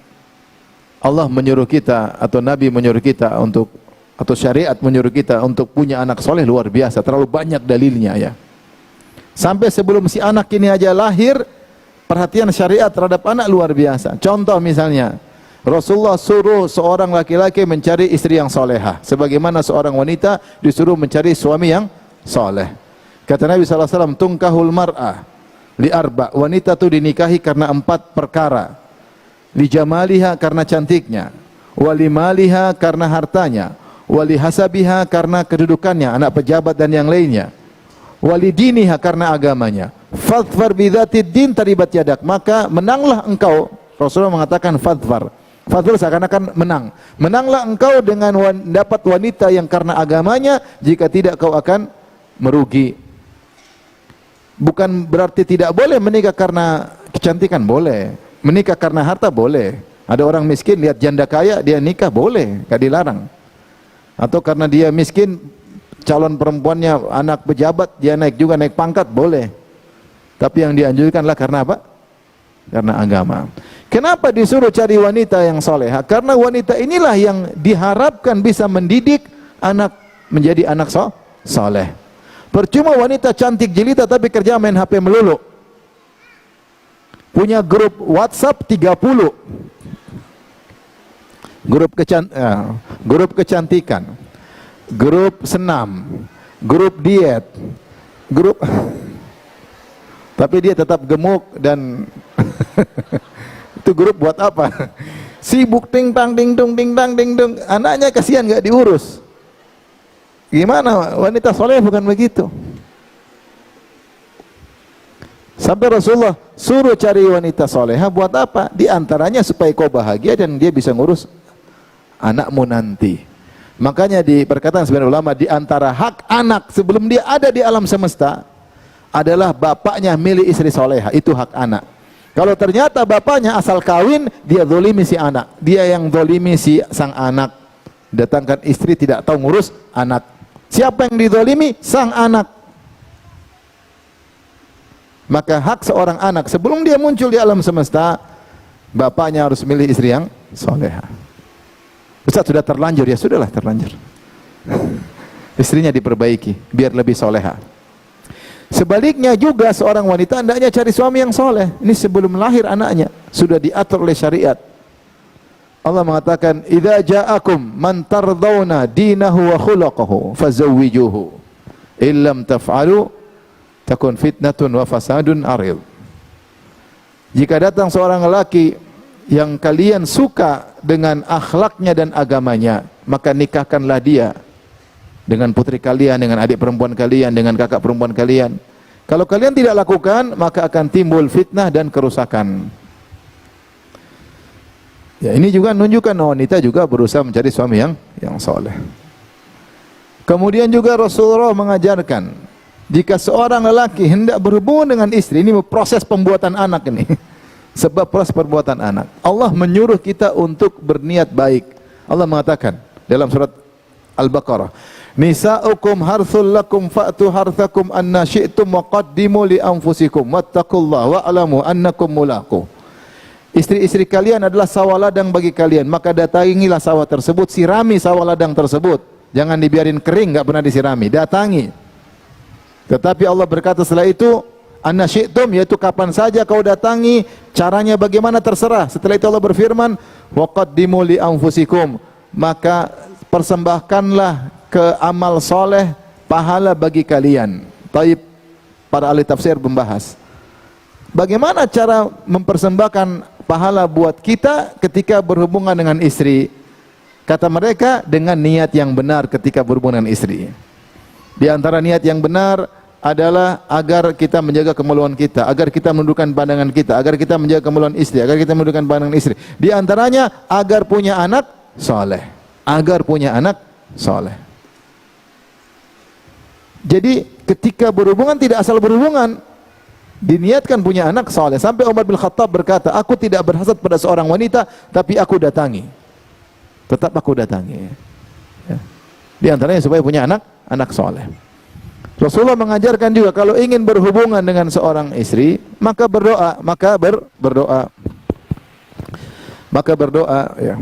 Allah menyuruh kita atau Nabi menyuruh kita untuk, atau syariat menyuruh kita untuk punya anak soleh luar biasa, terlalu banyak dalilnya ya. Sampai sebelum si anak ini aja lahir, perhatian syariat terhadap anak luar biasa. Contoh misalnya, Rasulullah suruh seorang laki-laki mencari istri yang solehah, sebagaimana seorang wanita disuruh mencari suami yang soleh. Kata Nabi SAW, tungkahul mar'ah li arba', wanita itu dinikahi karena 4 perkara. Li jamaliha karena cantiknya, wali maliha karena hartanya, wali hasabiha karena kedudukannya, anak pejabat dan yang lainnya, wali diniha karena agamanya. Fadfar bidzatid din taribat yadak, maka menanglah engkau. Rasulullah mengatakan fadfar. Fadfar seakan-akan menang. Menanglah engkau dengan dapat wanita yang karena agamanya, jika tidak kau akan merugi. Bukan berarti tidak boleh menikah karena kecantikan, boleh. Menikah karena harta boleh. Ada orang miskin lihat janda kaya dia nikah, boleh, gak dilarang. Atau karena dia miskin, calon perempuannya anak pejabat, dia naik juga, naik pangkat, boleh. Tapi yang dianjurkanlah karena apa? Karena agama. Kenapa disuruh cari wanita yang soleha? Karena wanita inilah yang diharapkan bisa mendidik anak menjadi anak soleh. Percuma wanita cantik jelita tapi kerja main HP melulu. Punya grup WhatsApp 30. Grup kecantikan, grup senam, grup diet, grup tapi dia tetap gemuk dan itu grup buat apa? Sibuk ting tang ding dung ting tang ding dung. Anaknya kasihan nggak diurus. Gimana wanita soleh bukan begitu? Sampai Rasulullah suruh cari wanita soleha buat apa? Di antaranya supaya kau bahagia dan dia bisa ngurus anakmu nanti. Makanya di perkataan sebagian ulama, di antara hak anak sebelum dia ada di alam semesta adalah bapaknya milih istri soleha, itu hak anak. Kalau ternyata bapaknya asal kawin, dia zolimi si anak, dia yang zolimi si sang anak. Datangkan istri tidak tahu ngurus anak. Siapa yang dizolimi? Sang anak. Maka hak seorang anak sebelum dia muncul di alam semesta, bapaknya harus milih istri yang soleha. Ustaz sudah terlanjur, ya sudahlah terlanjur. Istrinya diperbaiki biar lebih soleha. Sebaliknya juga seorang wanita hendaknya cari suami yang soleh. Ini sebelum lahir anaknya sudah diatur oleh syariat. Allah mengatakan, "Idza ja'akum man tardawna dinahu wa khuluquhu fazawwijuhu. Illam taf'alu takun fitnatun wa fasadun arid." Jika datang seorang lelaki yang kalian suka dengan akhlaknya dan agamanya, maka nikahkanlah dia dengan putri kalian, dengan adik perempuan kalian, dengan kakak perempuan kalian. Kalau kalian tidak lakukan, maka akan timbul fitnah dan kerusakan. Ya, ini juga menunjukkan wanita juga berusaha mencari suami yang soleh. Kemudian juga Rasulullah mengajarkan, jika seorang lelaki hendak berhubungan dengan istri, ini proses pembuatan anak ini. Sebab proses perbuatan anak, Allah menyuruh kita untuk berniat baik. Allah mengatakan dalam surat Al-Baqarah, "Nisa'ukum harthul lakum fa'tu harthakum anna syi'tum wa qaddimu li anfusikum wattaqullaha wa'lamu annakum mulaqu." Istri-istri kalian adalah sawah ladang bagi kalian, maka datangilah sawah tersebut, sirami sawah ladang tersebut. Jangan dibiarin kering, enggak pernah disirami, datangi. Tetapi Allah berkata setelah itu, anna syi'tum, yaitu kapan saja kau datangi, caranya bagaimana terserah. Setelah itu Allah berfirman, wa qaddimu li anfusikum, maka persembahkanlah ke amal soleh pahala bagi kalian. Taib, para ahli tafsir membahas bagaimana cara mempersembahkan pahala buat kita ketika berhubungan dengan istri. Kata mereka, dengan niat yang benar ketika berhubungan dengan istri. Di antara niat yang benar adalah agar kita menjaga kemaluan kita, agar kita menundukkan pandangan kita, agar kita menjaga kemaluan istri, agar kita menundukkan pandangan istri. Di antaranya agar punya anak soleh, agar punya anak soleh. Jadi ketika berhubungan tidak asal berhubungan, diniatkan punya anak soleh. Sampai Umar bin Khattab berkata, aku tidak berhasad pada seorang wanita, tapi aku datangi. Tetap aku datangi. Ya. Di antaranya supaya punya anak soleh. Rasulullah mengajarkan juga kalau ingin berhubungan dengan seorang istri, maka berdoa, maka berdoa ya.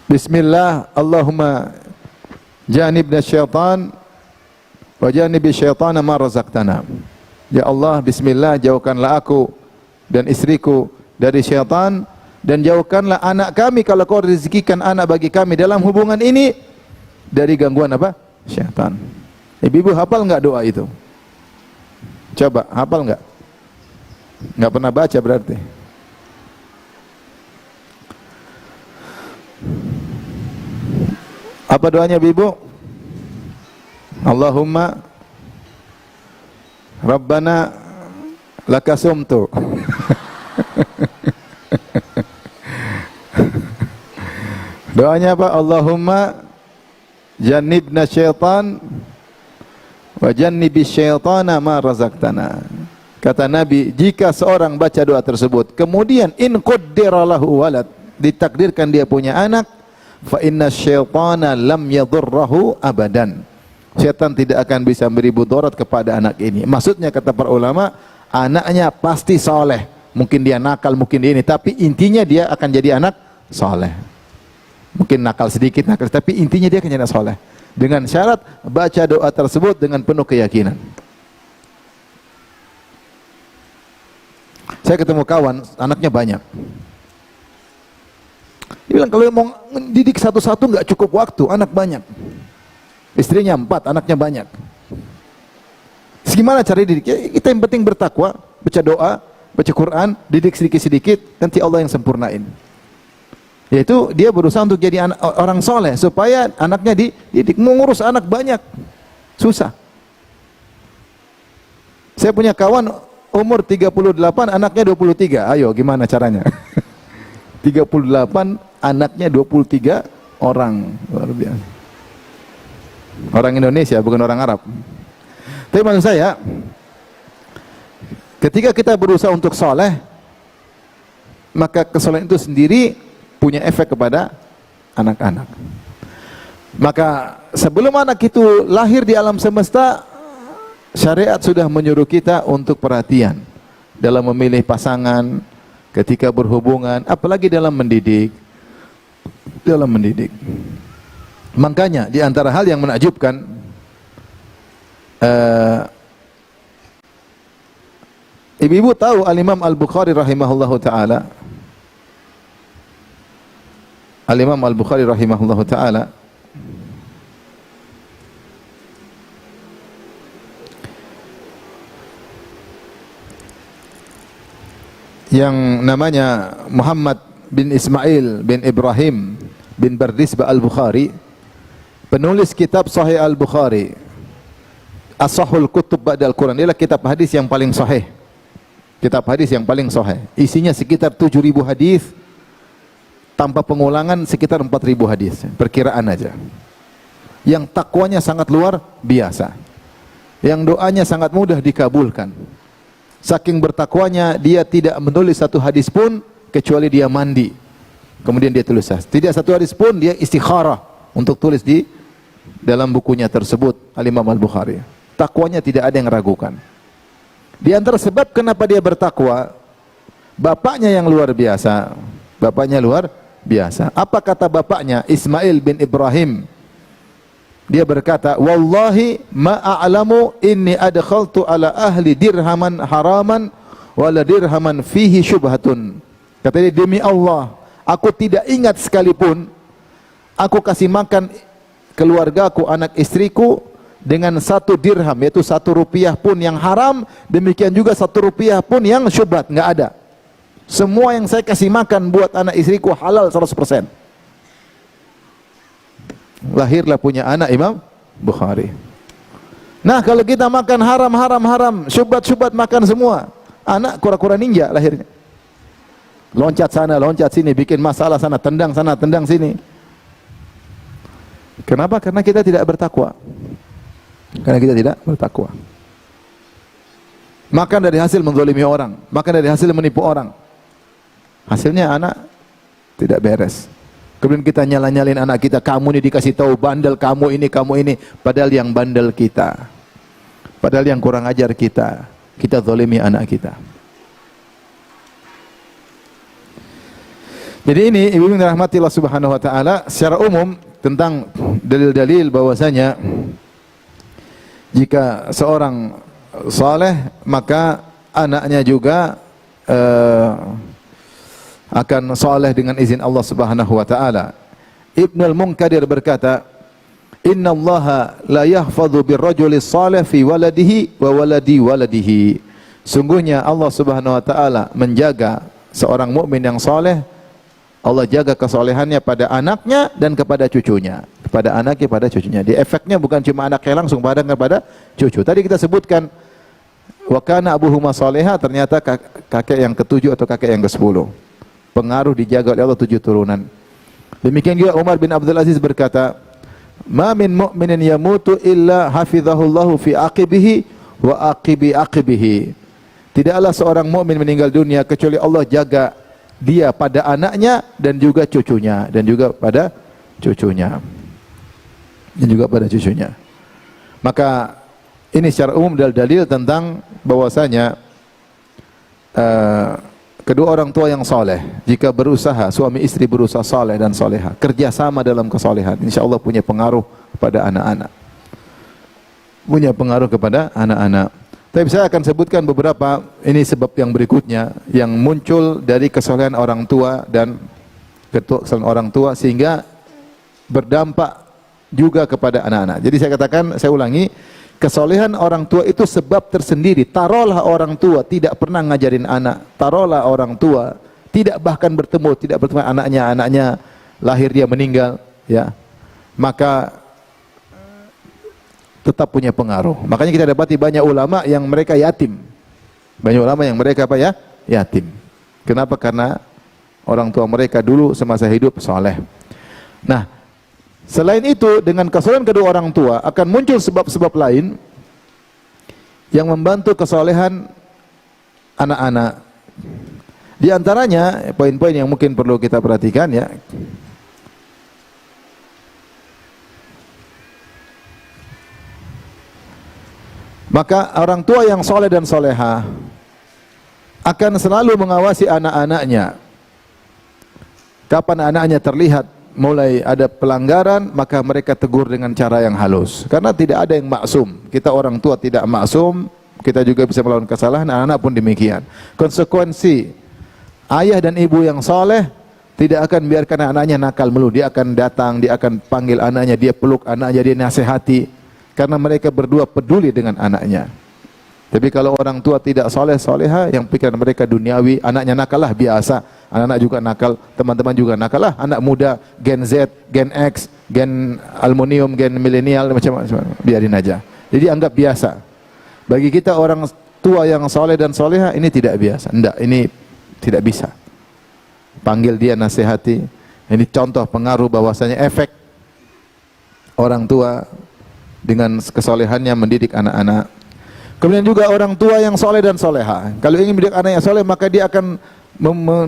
Bismillah, Allahumma janibna syaitan wa janibi syaitana ma razaqtana. Ya Allah, bismillah, jauhkanlah aku dan istriku dari syaitan, dan jauhkanlah anak kami kalau kau rezekikan anak bagi kami dalam hubungan ini dari gangguan apa? Syaitan. Ibu-ibu hafal enggak doa itu? Coba, hafal enggak? Enggak pernah baca berarti. Apa doanya ibu? Allahumma Rabbana lakasumtu. Doanya apa? Allahumma jannibna syaitan wa jannibi syaitana ma razaqtana. Kata Nabi, jika seorang baca doa tersebut, kemudian in qaddara lahu walad, ditakdirkan dia punya anak, fa inna syaitana lam yadurrahu abadan. Syaitan tidak akan bisa beri mudarat kepada anak ini. Maksudnya kata para ulama, anaknya pasti soleh. Mungkin dia nakal, mungkin dia ini, tapi intinya dia akan jadi anak soleh. Mungkin nakal sedikit, tapi intinya dia akan jadi anak soleh. Dengan syarat baca doa tersebut dengan penuh keyakinan. Saya ketemu kawan, anaknya banyak. Dia bilang kalau mau didik satu-satu nggak cukup waktu, anak banyak. Istrinya 4, anaknya banyak. Gimana cara didik? Ya, kita yang penting bertakwa, baca doa, baca Quran, didik sedikit-sedikit, nanti Allah yang sempurnain. Yaitu dia berusaha untuk jadi orang soleh supaya anaknya dididik. Mengurus anak banyak susah. Saya punya kawan umur 38, anaknya 23. Ayo, gimana caranya? 38, anaknya 23 orang. Luar biasa. Orang Indonesia, bukan orang Arab. Tapi maksud saya, ketika kita berusaha untuk soleh, maka kesolehan itu sendiri punya efek kepada anak-anak. Maka sebelum anak itu lahir di alam semesta, syariat sudah menyuruh kita untuk perhatian dalam memilih pasangan, ketika berhubungan, apalagi dalam mendidik. Makanya di antara hal yang menakjubkan, ibu-ibu tahu Al-Imam Al-Bukhari rahimahullahu ta'ala, Al-Imam Al-Bukhari rahimahullahu ta'ala yang namanya Muhammad bin Ismail bin Ibrahim bin Bardisbah Al-Bukhari, penulis kitab Sahih Al-Bukhari, As-Sahul Kutub Ba'dal Quran. Inilah kitab hadis yang paling sahih. Kitab hadis yang paling sahih. Isinya sekitar 7.000 hadis, tanpa pengulangan sekitar 4.000 hadis. Perkiraan aja. Yang takwanya sangat luar biasa. Yang doanya sangat mudah dikabulkan. Saking bertakwanya, dia tidak menulis satu hadis pun kecuali dia mandi. Kemudian dia tulis. Tidak satu hadis pun dia istikharah untuk tulis di dalam bukunya tersebut, Al-Imam Al-Bukhari. Takwanya tidak ada yang ragukan. Di antara sebab kenapa dia bertakwa, bapaknya yang luar biasa. Bapaknya luar biasa. Apa kata bapaknya? Ismail bin Ibrahim. Dia berkata, "Wallahi ma a'lamu inni adkhaltu ala ahli dirhaman haraman wala dirhaman fihi syubhatun." Kata dia, demi Allah, aku tidak ingat sekalipun aku kasih makan keluargaku, anak istriku dengan 1 dirham, yaitu 1 rupiah pun yang haram, demikian juga 1 rupiah pun yang syubhat, enggak ada. Semua yang saya kasih makan buat anak istriku halal 100%. Lahirlah punya anak Imam Bukhari. Nah, kalau kita makan haram, syubhat makan semua, anak kura-kura ninja lahirnya. Loncat sana, loncat sini, bikin masalah sana, tendang sini. Kenapa? Karena kita tidak bertakwa. Makan dari hasil menzalimi orang, makan dari hasil menipu orang. Hasilnya anak tidak beres. Kemudian kita nyala-nyalin anak kita, kamu ini dikasih tahu bandel, kamu ini. Padahal yang bandel kita. Padahal yang kurang ajar kita. Kita zalimi anak kita. Jadi ini ibu yang dirahmati Allah Subhanahu wa taala, secara umum tentang dalil-dalil bahwasanya jika seorang saleh maka anaknya juga akan saleh dengan izin Allah Subhanahu wa taala. Ibnu Al-Munkadir berkata, "Inna Allah la yahfadhu birrajuli salih fi waladihi wa waladi waladihi." Sungguhnya Allah Subhanahu wa taala menjaga seorang mukmin yang saleh. Allah jaga kesolehannya pada anaknya dan kepada cucunya. Kepada anaknya, pada cucunya. Di efeknya bukan cuma anaknya langsung, pada kepada cucu. Tadi kita sebutkan, wa kana abuhuma soleha, ternyata kakek yang ke-7 atau kakek yang ke-10. Pengaruh dijaga oleh Allah 7 turunan. Demikian juga Umar bin Abdul Aziz berkata, "Ma min mu'minin yamutu illa hafizahullahu fi aqibihi wa aqibihi." Tidaklah seorang mukmin meninggal dunia kecuali Allah jaga dia pada anaknya dan juga cucunya, pada cucunya. Maka ini secara umum dalil tentang bahwasanya kedua orang tua yang soleh, jika berusaha, suami istri berusaha soleh dan soleha, kerjasama dalam kesolehan, insya Allah punya pengaruh kepada anak-anak. Tapi saya akan sebutkan beberapa, ini sebab yang berikutnya yang muncul dari kesolehan orang tua dan kesolehan orang tua sehingga berdampak juga kepada anak-anak. Jadi saya ulangi, kesolehan orang tua itu sebab tersendiri. Taruhlah orang tua tidak pernah ngajarin anak, taruhlah orang tua tidak bahkan bertemu anaknya lahir dia meninggal, ya. Maka tetap punya pengaruh. Makanya kita dapati banyak ulama yang mereka yatim. Banyak ulama yang mereka apa ya? Yatim. Kenapa? Karena orang tua mereka dulu semasa hidup soleh. Nah, selain itu dengan kesolehan kedua orang tua akan muncul sebab-sebab lain yang membantu kesolehan anak-anak. Di antaranya poin-poin yang mungkin perlu kita perhatikan ya. Maka orang tua yang soleh dan soleha akan selalu mengawasi anak-anaknya. Kapan anaknya terlihat mulai ada pelanggaran, maka mereka tegur dengan cara yang halus. Karena tidak ada yang maksum. Kita orang tua tidak maksum, kita juga bisa melakukan kesalahan, anak-anak pun demikian. Konsekuensi ayah dan ibu yang soleh tidak akan biarkan anaknya nakal melulu. Dia akan datang, dia akan panggil anaknya, dia peluk anaknya, dia nasihati. Karena mereka berdua peduli dengan anaknya. Tapi kalau orang tua tidak soleh soleha, yang pikiran mereka duniawi, anaknya nakal lah biasa. Anak-anak juga nakal, teman-teman juga nakal lah. Anak muda, Gen Z, Gen X, Gen Aluminium, Gen Milenial, macam-macam. Biarin aja. Jadi anggap biasa. Bagi kita orang tua yang soleh dan soleha, ini tidak biasa. Enggak, ini tidak bisa. Panggil dia, nasihati. Ini contoh pengaruh bahwasanya efek orang tua dengan kesolehannya mendidik anak-anak. Kemudian juga orang tua yang soleh dan soleha. Kalau ingin mendidik anak yang soleh, maka dia akan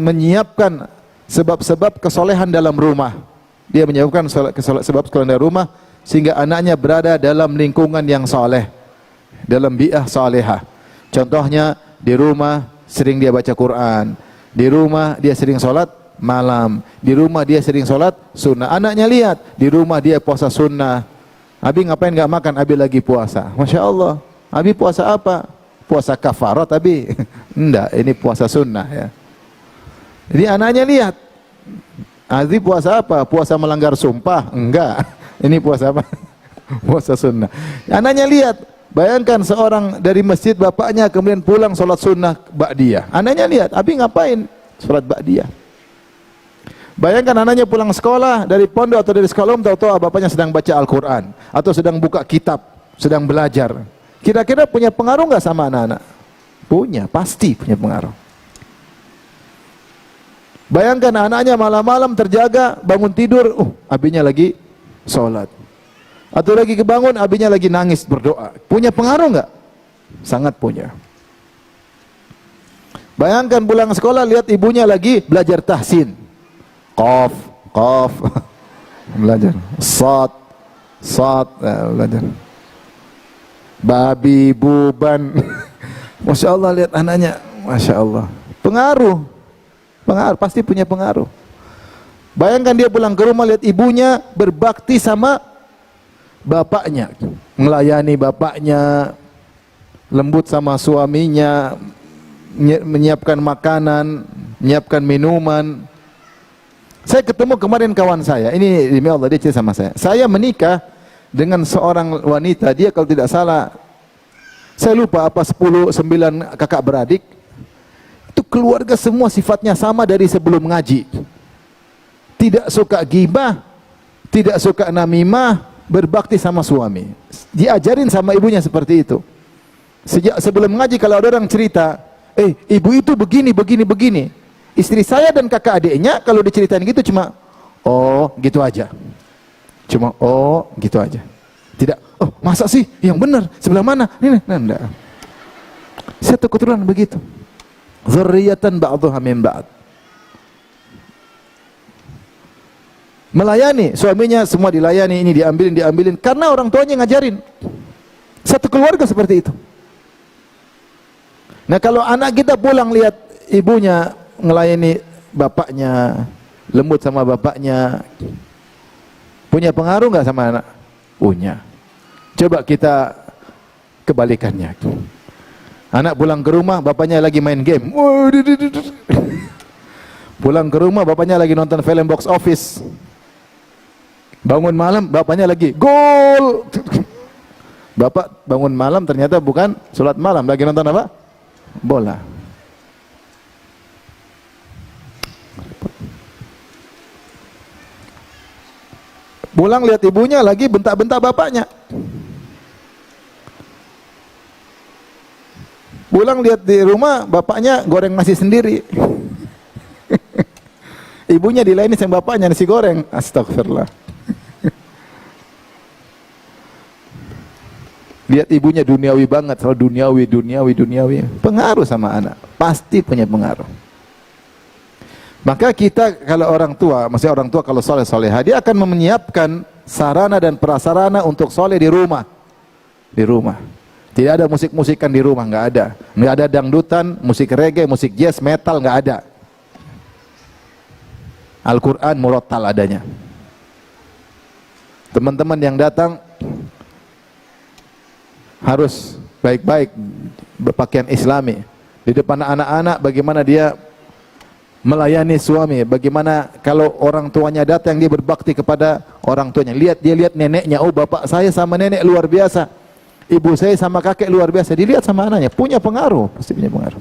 menyiapkan sebab-sebab kesolehan dalam rumah. Dia menyiapkan sebab kesolehan dalam rumah sehingga anaknya berada dalam lingkungan yang soleh, dalam bi'ah solehah. Contohnya di rumah sering dia baca Quran, di rumah dia sering sholat malam, di rumah dia sering sholat sunnah. Anaknya lihat, di rumah dia puasa sunnah. Abi ngapain nggak makan? Abi lagi puasa. Masya Allah. Abi puasa apa? Puasa kafarat Abi. Enggak, ini puasa sunnah ya. Jadi anaknya lihat. Abi puasa apa? Puasa melanggar sumpah? Enggak. Ini puasa apa? Puasa sunnah. Anaknya lihat. Bayangkan seorang dari masjid bapaknya kemudian pulang sholat sunnah ba'diyah. Anaknya lihat, Abi ngapain sholat ba'diyah? Bayangkan anaknya pulang sekolah dari pondok atau dari sekolah, tahu-tahu bapaknya sedang baca Al-Quran atau sedang buka kitab, sedang belajar. Kira-kira punya pengaruh nggak sama anak-anak? Punya, pasti punya pengaruh. Bayangkan anaknya malam-malam terjaga, bangun tidur, abinya lagi sholat. Atau lagi kebangun, abinya lagi nangis berdoa. Punya pengaruh nggak? Sangat punya. Bayangkan pulang sekolah, lihat ibunya lagi belajar tahsin. Qaf, qaf, belajar. Sad, sad, belajar. Babi, buban. Masya Allah, lihat anaknya. Masya Allah. Pengaruh. Pengaruh, pasti punya pengaruh. Bayangkan dia pulang ke rumah, lihat ibunya berbakti sama bapaknya. Melayani bapaknya, lembut sama suaminya, menyiapkan makanan, menyiapkan minuman. Saya ketemu kemarin kawan saya, ini demi Allah dia cerita sama saya. Saya menikah dengan seorang wanita, dia kalau tidak salah, saya lupa apa 10, 9 kakak beradik. Itu keluarga semua sifatnya sama dari sebelum ngaji. Tidak suka gibah, tidak suka namimah, berbakti sama suami. Diajarin sama ibunya seperti itu. Sejak sebelum ngaji kalau ada orang cerita, ibu itu begini, begini, begini. Istri saya dan kakak adiknya kalau diceritain gitu cuma, oh gitu aja. Cuma, oh gitu aja. Tidak, oh masa sih? Yang benar, sebelah mana? Ini, enggak. Satu keturunan begitu. Dzurriyyatan ba'dhuha min ba'd. Melayani, suaminya semua dilayani, ini diambilin, karena orang tuanya ngajarin. Satu keluarga seperti itu. Nah kalau anak kita pulang lihat ibunya ngelayani bapaknya, lembut sama bapaknya, punya pengaruh nggak sama anak? Punya. Coba kita kebalikannya. Anak pulang ke rumah, bapaknya lagi main game. Pulang ke rumah, bapaknya lagi nonton film box office. Bangun malam, bapaknya lagi gol. Bapak bangun malam ternyata bukan sholat malam, lagi nonton apa? Bola. Pulang lihat ibunya lagi bentak-bentak bapaknya. Pulang lihat di rumah bapaknya goreng nasi sendiri. Ibunya dilayani sama bapaknya nasi goreng. Astagfirullah. Lihat ibunya duniawi banget, selalu duniawi. Pengaruh sama anak, pasti punya pengaruh. Maka kita kalau orang tua, maksudnya orang tua kalau soleh soleha, dia akan menyiapkan sarana dan prasarana untuk soleh di rumah. Di rumah. Tidak ada musik-musikan di rumah, nggak ada. Nggak ada dangdutan, musik reggae, musik jazz, metal, nggak ada. Al-Quran murattal adanya. Teman-teman yang datang harus baik-baik berpakaian islami. Di depan anak-anak bagaimana dia melayani suami, bagaimana kalau orang tuanya datang dia berbakti kepada orang tuanya. Dia lihat neneknya, oh bapak saya sama nenek luar biasa. Ibu saya sama kakek luar biasa. Dilihat sama anaknya, punya pengaruh, pasti punya pengaruh.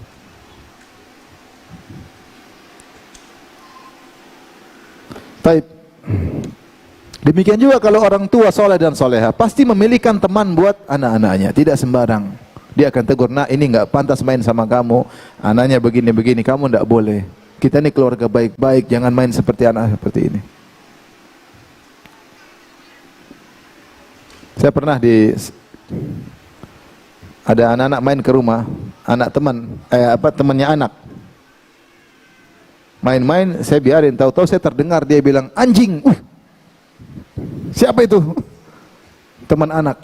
Baik. Demikian juga kalau orang tua soleh dan soleha, pasti memilihkan teman buat anak-anaknya, tidak sembarang. Dia akan tegur, nah ini nggak pantas main sama kamu, anaknya begini-begini, kamu nggak boleh. Kita ini keluarga baik-baik, jangan main seperti anak seperti ini. Saya pernah ada anak-anak main ke rumah, anak temannya anak. Main-main, saya biarin, tahu-tahu saya terdengar dia bilang anjing. Siapa itu? Teman anak.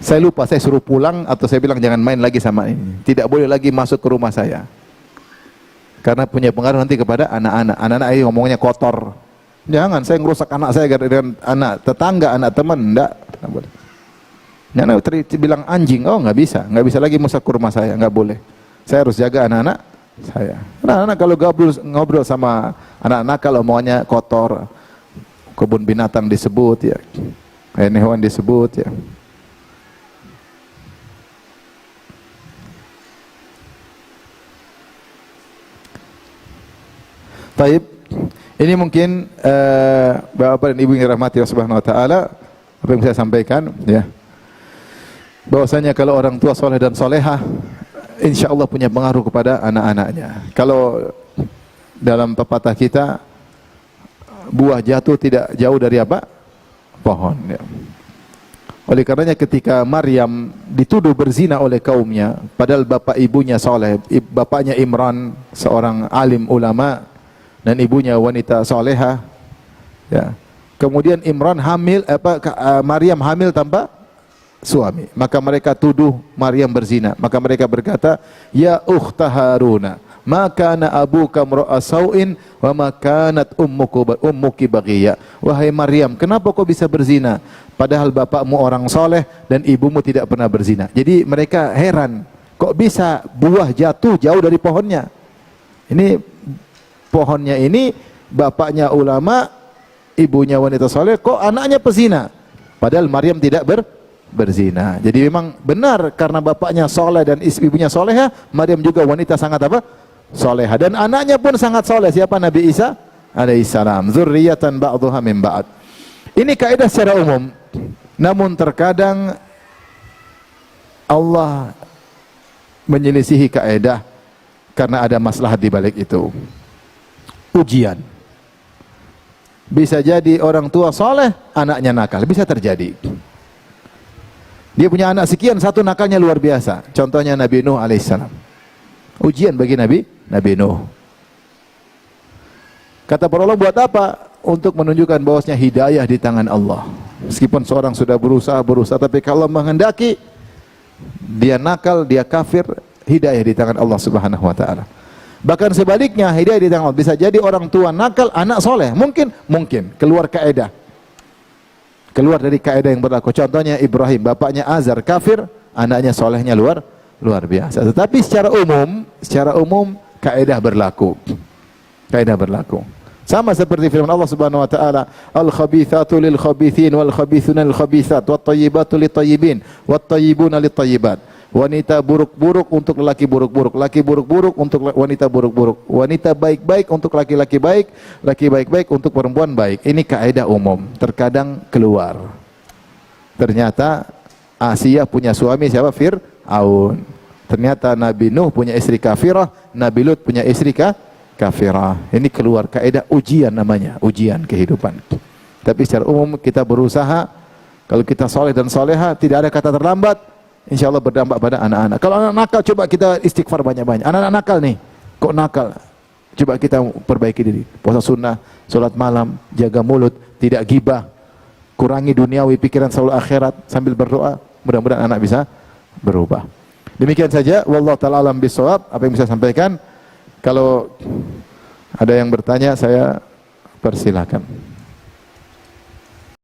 Saya lupa, saya suruh pulang atau saya bilang jangan main lagi sama ini. Tidak boleh lagi masuk ke rumah saya. Karena punya pengaruh nanti kepada anak-anak. Anak-anak ini ngomongnya kotor. Jangan, saya ngerusak anak saya dengan anak tetangga, anak teman, enggak boleh. Anak bilang anjing, oh nggak bisa lagi masuk ke rumah saya, nggak boleh. Saya harus jaga anak-anak saya. Anak-anak kalau ngobrol sama anak-anak kalau maunya kotor, kebun binatang disebut ya, hewan disebut ya. Baik. Ini mungkin Bapak dan Ibu yang dirahmati Allah Subhanahu wa taala, apa yang saya sampaikan ya. Bahwasanya kalau orang tua soleh dan soleha, insya Allah punya pengaruh kepada anak-anaknya. Kalau dalam pepatah kita, buah jatuh tidak jauh dari apa? Pohon ya. Oleh karenanya ketika Maryam dituduh berzina oleh kaumnya, padahal bapak ibunya soleh, bapaknya Imran seorang alim ulama, dan ibunya wanita soleha, ya. Kemudian Maryam hamil tanpa suami. Maka mereka tuduh Maryam berzina. Maka mereka berkata, ya ukhta Haruna, ma kana abuka mra'a sau'in wa ma kanat ummuki baghiyya. Wahai Maryam, kenapa kau bisa berzina? Padahal bapakmu orang soleh dan ibumu tidak pernah berzina. Jadi mereka heran, kok bisa buah jatuh jauh dari pohonnya? Ini pohonnya ini bapaknya ulama, ibunya wanita soleh, kok anaknya pezina? Padahal Maryam tidak berzina. Jadi memang benar karena bapaknya soleh dan ibunya soleha, Maryam juga wanita sangat apa? Soleha. Dan anaknya pun sangat soleh. Siapa? Nabi Isa alaihissalam. Dzurriyyatan ba'dhuha min ba'd. Ini kaidah secara umum. Namun terkadang Allah menyelisihi kaidah karena ada maslahat di balik itu. Ujian. Bisa jadi orang tua soleh, anaknya nakal. Bisa terjadi. Dia punya anak sekian, satu nakalnya luar biasa. Contohnya Nabi Nuh alaihissalam. Ujian bagi Nabi Nuh. Kata para ulama, buat apa? Untuk menunjukkan bahwasanya hidayah di tangan Allah. Meskipun seorang sudah berusaha, tapi kalau menghendaki, dia nakal, dia kafir, hidayah di tangan Allah Subhanahu wa taala. Bahkan sebaliknya, hidayah di tangan Allah. Bisa jadi orang tua nakal, anak soleh. Mungkin keluar kaidah. Keluar dari kaidah yang berlaku. Contohnya Ibrahim, bapaknya Azar kafir, anaknya solehnya luar biasa. Tetapi secara umum kaidah berlaku. Kaidah berlaku. Sama seperti firman Allah Subhanahu wa taala, al-khabithatu lil-khabithin wal-khabithuna lil-khabithat wat-thayyibatu lit-thayyibin wat-thayyibuna lit-thayyibat. Wanita buruk-buruk untuk lelaki buruk-buruk, laki buruk-buruk untuk wanita buruk-buruk, wanita baik-baik untuk laki-laki baik, laki baik-baik untuk perempuan baik. Ini kaidah umum, terkadang keluar. Ternyata Asia punya suami siapa? Fir'aun. Ternyata Nabi Nuh punya istri kafirah, Nabi Lut punya istri kafirah. Ini keluar kaidah ujian namanya, ujian kehidupan. Tapi secara umum kita berusaha, kalau kita soleh dan soleha, tidak ada kata terlambat, insya Allah berdampak pada anak-anak. Kalau anak nakal, coba kita istighfar banyak-banyak. Anak-anak nakal nih, kok nakal? Coba kita perbaiki diri. Puasa sunnah, solat malam, jaga mulut, tidak gibah, kurangi duniawi, pikiran selalu akhirat, sambil berdoa. Mudah-mudahan anak bisa berubah. Demikian saja, wallahu ta'ala alam bisawab, apa yang bisa sampaikan. Kalau ada yang bertanya, saya persilahkan.